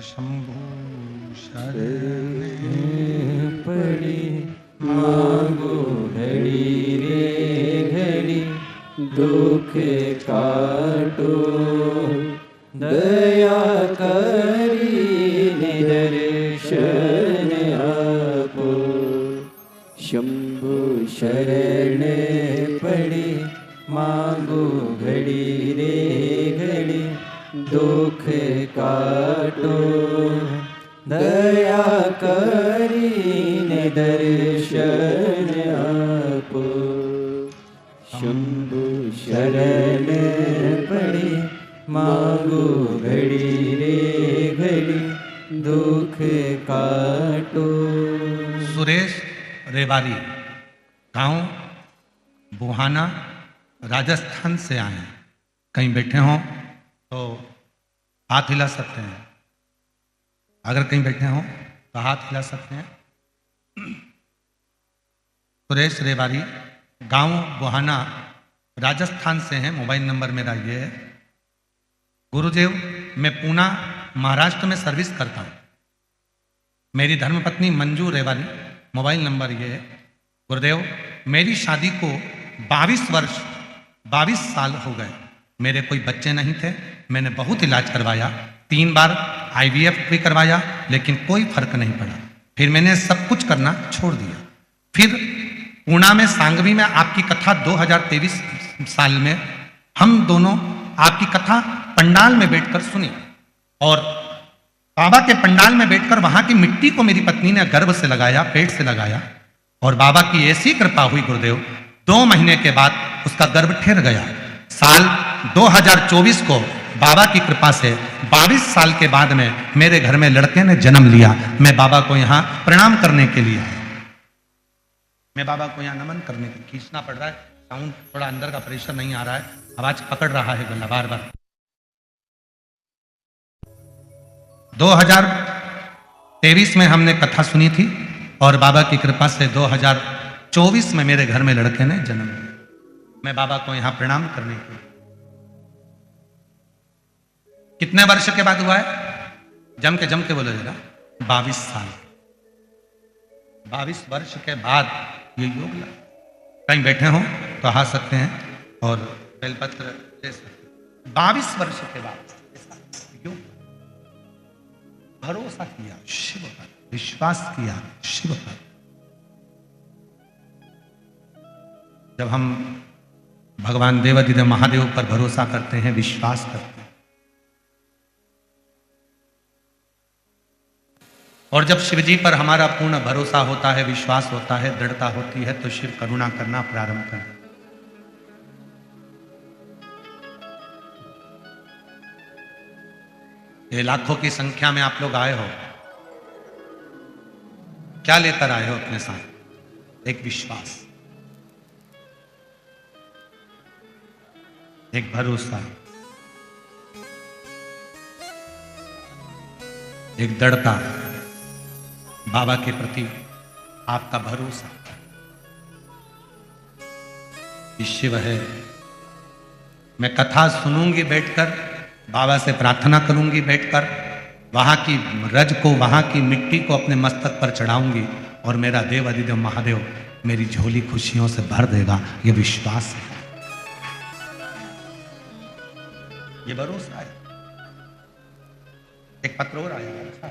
शंभु शरण पड़ी मांगो घड़ी रे घड़ी, दुख काटो दया करी निदर्शन आपो। शंभु शरण पड़ी मांगो घड़ी रे घड़ी, दुख काटो दया करीने दर्शन आपो। शंभु शरण पड़ी मांगो घड़ी रे घड़ी, दुख काटो। सुरेश रेवारी, गांव बुहाना, राजस्थान से आए हैं। कहीं बैठे हों तो हाथ हिला सकते हैं, अगर कहीं बैठे हों तो हाथ हिला सकते हैं। सुरेश रेवारी, गांव बुहाना, राजस्थान से हैं। मोबाइल नंबर मेरा ये है। गुरुदेव, मैं पूना महाराष्ट्र में सर्विस करता हूँ। मेरी धर्मपत्नी मंजू रेवारी, मोबाइल नंबर ये है। गुरुदेव, मेरी शादी को 22 साल हो गए। मेरे कोई बच्चे नहीं थे। मैंने बहुत इलाज करवाया, 3 बार IVF भी करवाया, लेकिन कोई फर्क नहीं पड़ा। फिर मैंने सब कुछ करना छोड़ दिया। फिर पूना में सांगवी में आपकी कथा 2023 साल में हम दोनों आपकी कथा पंडाल में बैठकर सुनी, और बाबा के पंडाल में बैठकर वहां की मिट्टी को मेरी पत्नी ने गर्भ से लगाया, पेट से लगाया, और बाबा की ऐसी कृपा हुई गुरुदेव, 2 महीने के बाद उसका गर्भ ठहर गया। साल 2024 को बाबा की कृपा से 22 साल के बाद में मेरे घर में लड़के ने जन्म लिया। मैं बाबा को यहाँ प्रणाम करने के लिए, मैं बाबा को यहाँ नमन करने के लिए, खींचना पड़ रहा है, साउंड थोड़ा अंदर का प्रेशर नहीं आ रहा है, आवाज पकड़ रहा है गला बार बार। 2023 में हमने कथा सुनी थी, और बाबा की कृपा से 2024 में मेरे घर में लड़के ने जन्म लिया। मैं बाबा को यहां प्रणाम करने के लिए। कितने वर्ष के बाद हुआ है? जम के बोलो जरा। 22 साल, 22 वर्ष के बाद ये योग लगा। कहीं बैठे हो तो आ सकते हैं और बेलपत्र ले सकते हैं। 22 वर्ष के बाद योग, भरोसा किया शिव पर, विश्वास किया शिव पर। जब हम भगवान देवाधिदेव महादेव पर भरोसा करते हैं, विश्वास करते हैं, और जब शिव जी पर हमारा पूर्ण भरोसा होता है, विश्वास होता है, दृढ़ता होती है, तो शिव करुणा करना प्रारंभ करते हैं। ये लाखों की संख्या में आप लोग आए हो, क्या लेकर आए हो अपने साथ? एक विश्वास, एक भरोसा, एक दृढ़ता, बाबा के प्रति आपका भरोसा कि शिव है। मैं कथा सुनूंगी बैठकर, बाबा से प्रार्थना करूंगी बैठकर, वहां की रज को, वहां की मिट्टी को अपने मस्तक पर चढ़ाऊंगी, और मेरा देव अधिदेव महादेव मेरी झोली खुशियों से भर देगा। ये विश्वास है, ये भरोसा है। एक पत्र और आया, अच्छा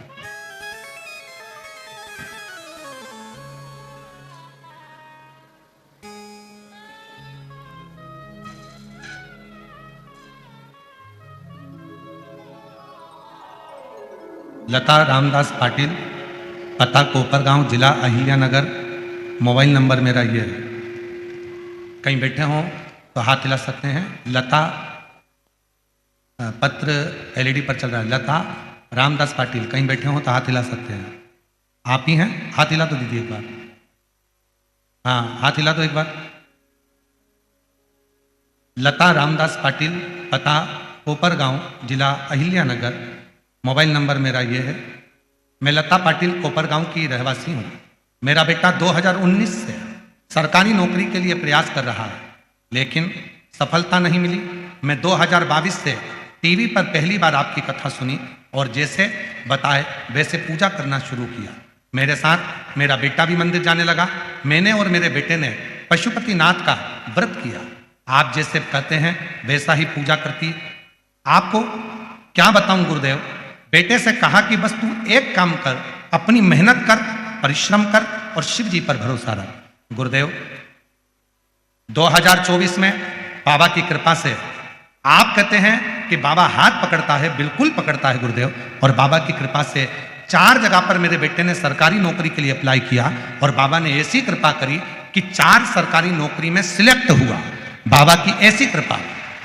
लता रामदास पाटिल, पता कोपरगांव, जिला अहिल्यानगर, मोबाइल नंबर मेरा ये है। कहीं बैठे हों तो हाथ हिला सकते हैं। लता, पत्र एलईडी पर चल रहा है, लता रामदास पाटिल, कहीं बैठे हों तो हाथ हिला सकते हैं। आप ही हैं? हाथ हिला तो दीजिए एक बार। हाँ, हाथ हिला तो एक बार। लता रामदास पाटिल, पता कोपरगांव, जिला अहिल्यानगर, मोबाइल नंबर मेरा ये है। मैं लता पाटिल कोपरगांव की रहवासी हूँ। मेरा बेटा 2019 से सरकारी नौकरी के लिए प्रयास कर रहा है, लेकिन सफलता नहीं मिली। मैं 2022 से टीवी पर पहली बार आपकी कथा सुनी और जैसे बताए वैसे पूजा करना शुरू किया। मेरे साथ मेरा बेटा भी मंदिर जाने लगा। मैंने और मेरे बेटे ने पशुपतिनाथ का व्रत किया। आप जैसे कहते हैं वैसा ही पूजा करती। आपको क्या बताऊं गुरुदेव, बेटे से कहा कि बस तू एक काम कर, अपनी मेहनत कर, परिश्रम कर और शिव जी पर भरोसा रख। गुरुदेव 2024 में बाबा की कृपा से आप कहते हैं कि बाबा हाथ पकड़ता है, बिल्कुल पकड़ता है गुरुदेव। और बाबा की कृपा से 4 जगह पर मेरे बेटे ने सरकारी नौकरी के लिए अप्लाई किया और बाबा ने ऐसी कृपा करी कि 4 सरकारी नौकरी में सिलेक्ट हुआ। बाबा की ऐसी कृपा।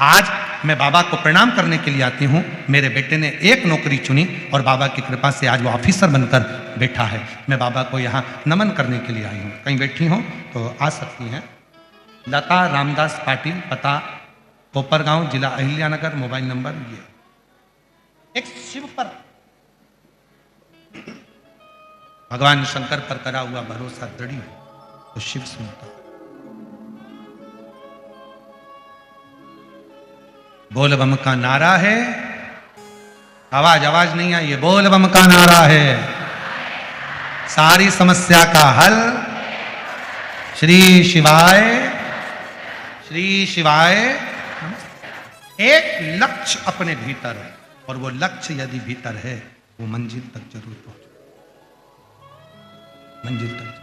आज मैं बाबा को प्रणाम करने के लिए आती हूँ। मेरे बेटे ने एक नौकरी चुनी और बाबा की कृपा से आज वो ऑफिसर बनकर बैठा है। मैं बाबा को यहाँ नमन करने के लिए आई हूँ। कहीं बैठी हूँ तो आ सकती हैं। लता रामदास पाटिल, पता कोपरगांव, जिला अहिल्यानगर, मोबाइल नंबर ये। एक शिव पर, भगवान शंकर पर करा हुआ भरोसा दृढ़ है तो शिव सुनता। बोल बम का नारा है, आवाज नहीं आई है। बोल बम का नारा है, सारी समस्या का हल श्री शिवाय, श्री शिवाय। एक लक्ष्य अपने भीतर है और वो लक्ष्य यदि भीतर है वो मंजिल तक जरूर पहुंचे, मंजिल तक।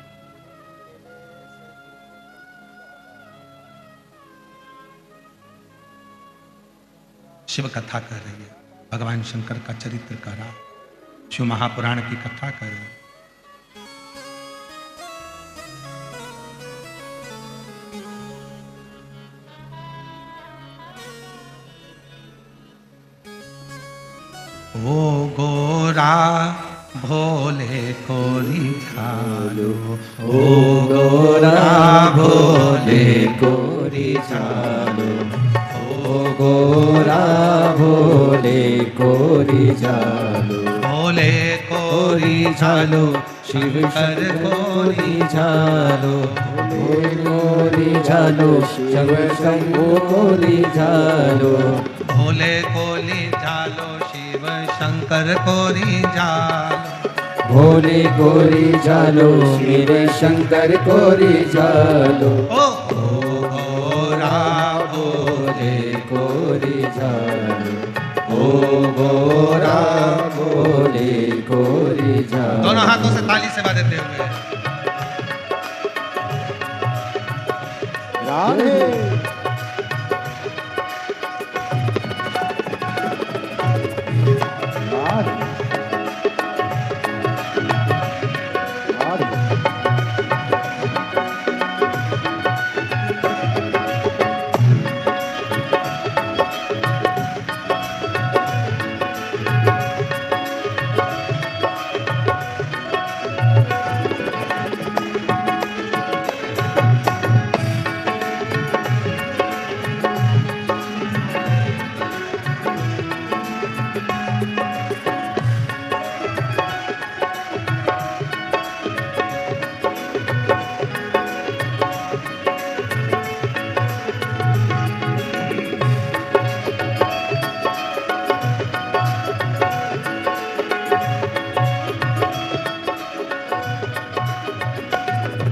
शिव कथा कर रही है, भगवान शंकर का चरित्र करा, शिव महापुराण की कथा कर रही है। वो गोरा भोले को रिझालो, ओ गोरा भोले को रिझालो, ओ गोरा भोले को रिझालो, भोले को रिझालो, शिव कर को रिझालो, भोले को रिझालो, शिव शंभू को रिझालो, भोले को रिझालो, शिव शंकर को रिझालो, भोले को रिझालो, मेरे शंकर को रिझालो, ओ गोरा भोले को रिझालो, ओ गोरा भोले को रिझालो। दोनों हाथों से ताली से बजाते हुए राधे।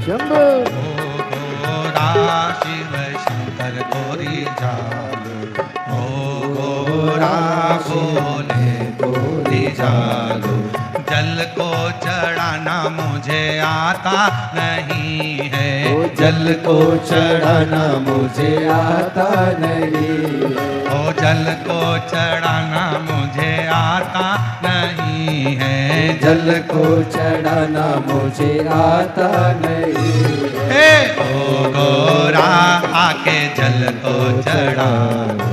शंभो गोरा शिव शंकर को रिझालो, ओ गोरा भोले को रिझालो। जल को चढ़ाना मुझे आता नहीं है, जल को चढ़ाना मुझे आता नहीं, ओ जल को चढ़ाना मुझे आता नहीं है। जल को चढ़ाना मुझे आता नहीं हे ओ गोरा आके जल को चढ़ा दो,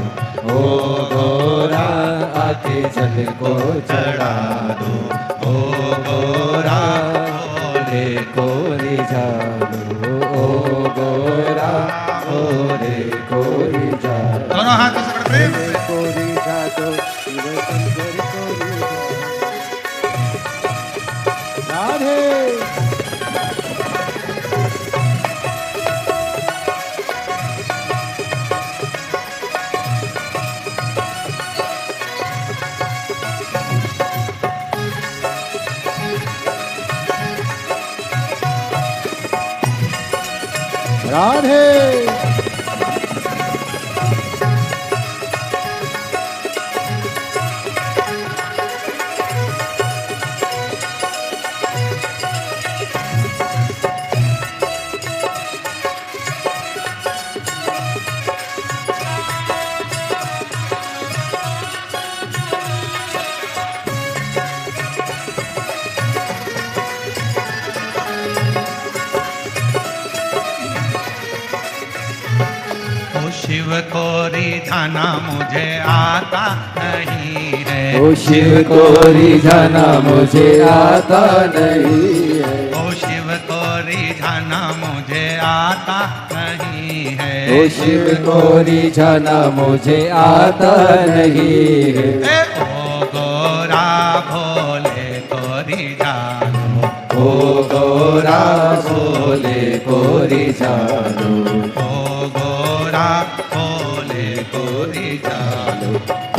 ओ गोरा आके जल को चढ़ा दो, ओ गोरा भोले को रिझा दो, ओ गोरा भोले को रिझा दो। दोनों हाथ से पकड़ प्रेम से। को रिझा दो, शिव शंकर को रिझा दो। राधे राधे शिव को रिझाना मुझे आता नहीं है। ओ शिव को रिझाना मुझे आता नहीं है। ओ शिव को रिझाना मुझे आता नहीं है। ओ शिव को रिझाना मुझे आता नहीं है। ए ओ गोरा भोले को रिझा दो, ओ गोरा भोले को रिझा दो, ओ गोरा भोले को रिझा दो।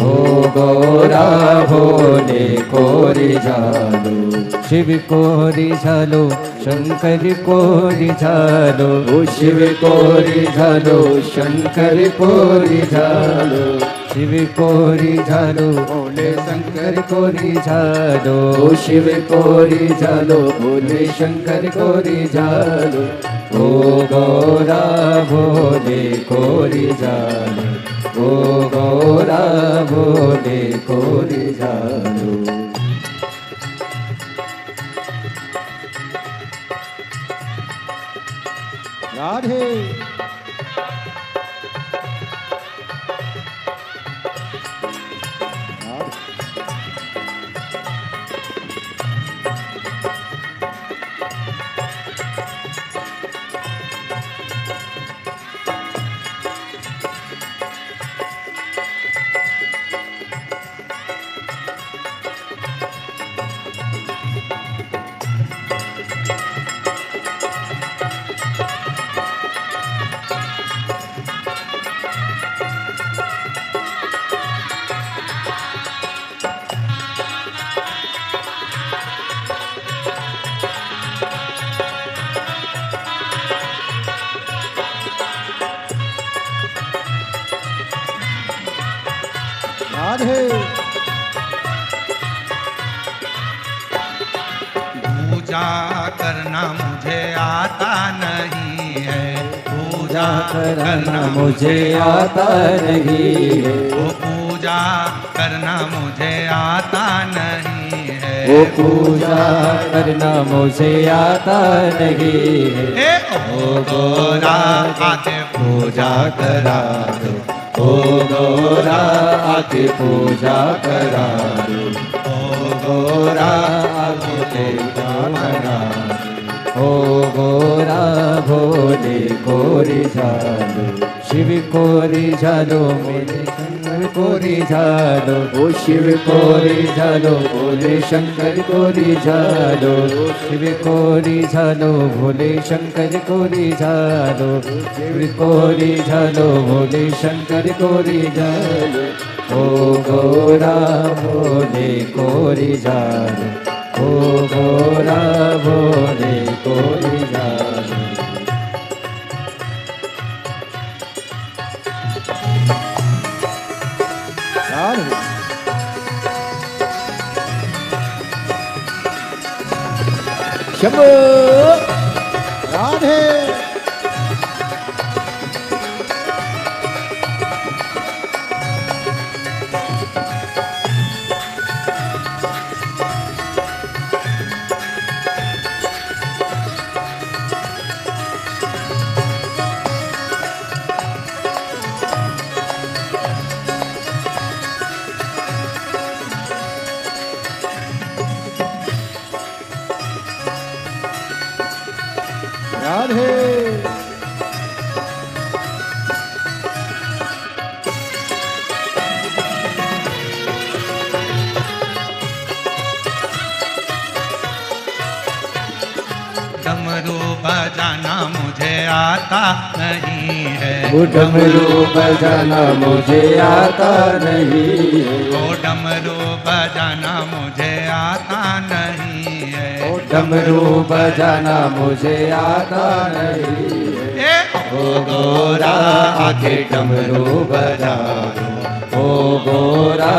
ओ गोरा भोले को रिझा दो। शिव को रिझा लो, शंकर को रिझा लो, ओ शिव को रिझा लो, शंकर को रिझा लो, शिव को रिझा लो, भोले शंकर को रिझा लो, ओ शिव को रिझा लो, भोले शंकर को रिझा लो, ओ गौरा भोले को रिझा लो, ओ गौरा भोले को रिझा लो। राधे राधे पूजा करना मुझे आता नहीं है। पूजा करना मुझे आता नहीं है। वो पूजा करना मुझे आता नहीं है। वो पूजा करना मुझे आता नहीं है। ए ओ गोरा आके पूजा करा दो, ओ गोरा आके पूजा करा दो, ओ गोरा आके पूजा करा दो, ओ गोरा भोले को रिझा लो, शिव को रिझा लो, मेरे शंकर को रिझा लो, ओ शिव को रिझा लो, भोले शंकर को रिझा लो, शिव को रिझा लो, भोले शंकर को रिझा लो, शिव को रिझा लो, भोले शंकर को रिझा लो, ओ गोरा भोले को रिझा लो, ओ गोरा भोले को रिझा लो। शंभो राधे राधे डमरू बजाना मुझे आता नहीं है, वो डमरू बजाना मुझे आता नहीं है, वो डमरू बजाना मुझे आता नहीं है, वो डमरू बजाना मुझे आता नहीं है। ओ गोरा आके डमरू बजा लो, ओ गोरा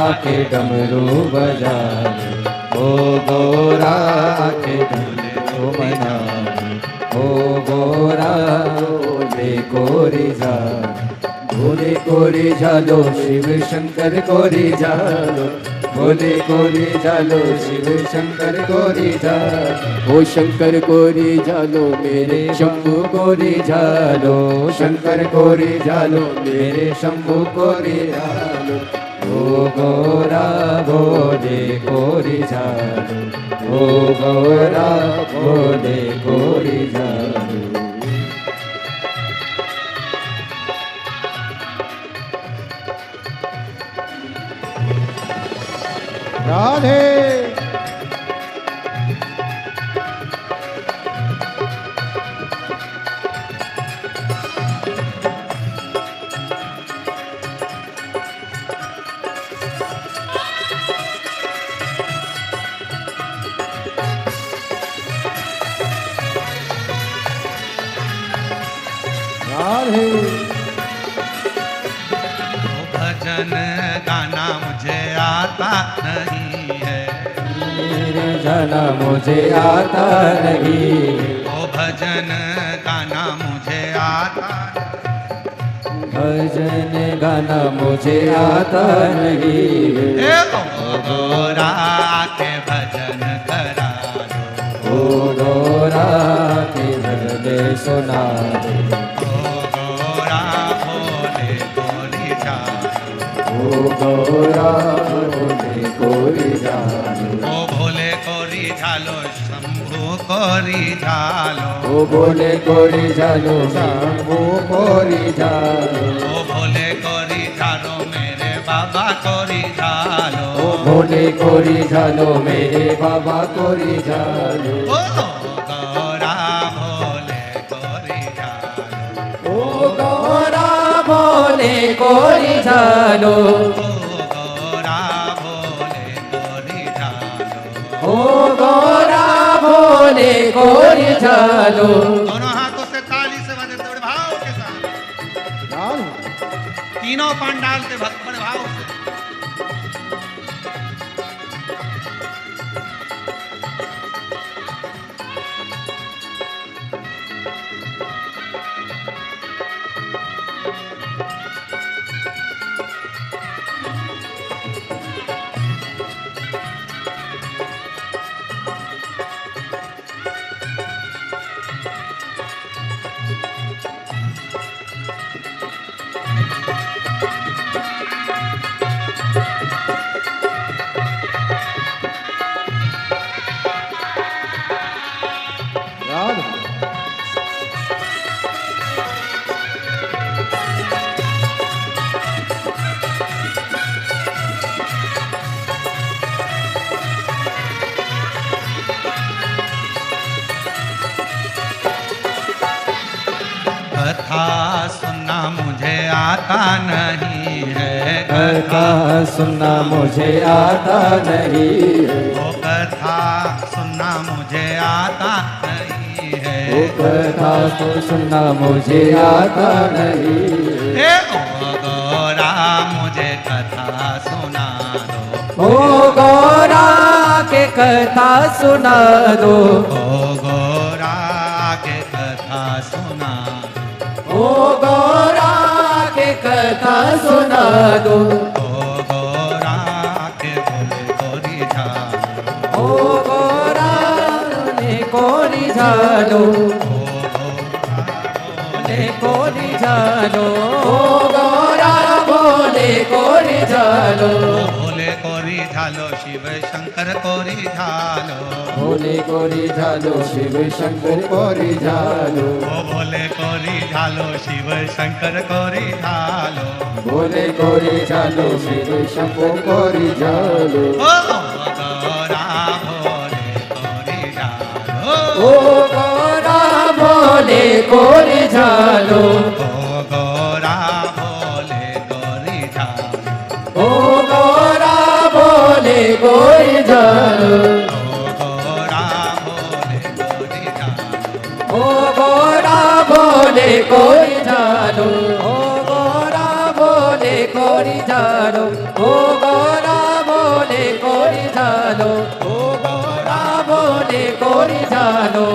आके डमरू बजा लो, ओ गोरा आके डमरू मना लो, ओ गोरा भोले कोरी जा, भोले कोरी जालो शिव शंकर कोरी जालो, भोले कोरी जालो शिव शंकर कोरी जालो, ओ शंकर कोरी जालो मेरे शंभू कोरी जालो, शंकर कोरी जालो मेरे शंभू कोरी जालो, ओ गोरा भोले कोरी जालो, ओ गोरा भोले कोरी जालो। राधे राधे भजन गाना मुझे आता नहीं है, मेरे जाना मुझे आता नहीं, वो भजन गाना मुझे आता, भजन गाना मुझे आता नहीं, ए ओ गोरा के भजन करा दो, ओ गोरा के भजन सुना दो, ओ गोरा भोले कोरी जालो, ओ गोरा भोले कोरी जालो, ओ भोले कोरी झालो शंभू कोरी झालो, ओ भोले कोरी जालो शंभू कोरी जालो, ओ भोले कोरी झालो मेरे बाबा कोरी झालो, ओ भोले कोरी जालो मेरे बाबा कोरी जालो, ओ गोरा भोले कोरी झालो, ओ गोरा भोले कोरी जालो, ओ गोरा भोले कोरी झालो, ओ गोरा भोले कोरी जालो। दोनों हाथों से ताली से बजे बड़े भाव के साथ, तीनों पंडाल के भक्त बड़े भाव से। कथा सुनना मुझे आता नहीं है, कथा सुनना मुझे आता नहीं है, वो कथा सुनना मुझे आता नहीं है, वो कथा तो सुनना मुझे आता नहीं है, ए ओ गोरा मुझे कथा सुना दो, ओ गोरा के कथा सुना दो, ओ गोरा के कथा सुना दो, ओ गोरा के कथा सुना दो, ओ गोरा के भोले कोरी झालो, ओ गोरा ने कोरी झालो, भोले कोरी झालो, ओ गोरा भोले कोरी झालो, भोले कोरी झालो झालो शिव शंकर कोरी झालो भोले कोरी झालो शिव शंकर कोरी झालो ओ भोले कोरी झालो शिव शंकर कोरी झालो भोले कोरी झालो शिव शंकर कोरी झालो ओ गोरा भोले कोरी झालो ओ गोरा भोले कोरी झालो ओ गोरा भोले कोरी झालो ओ गोरा भोले कोरी झालो ओ गोरा भोले कोरी झालो ओ गोरा भोले कोरी झालो ओ गोरा भोले कोरी झालो ओ गोरा भोले कोरी झालो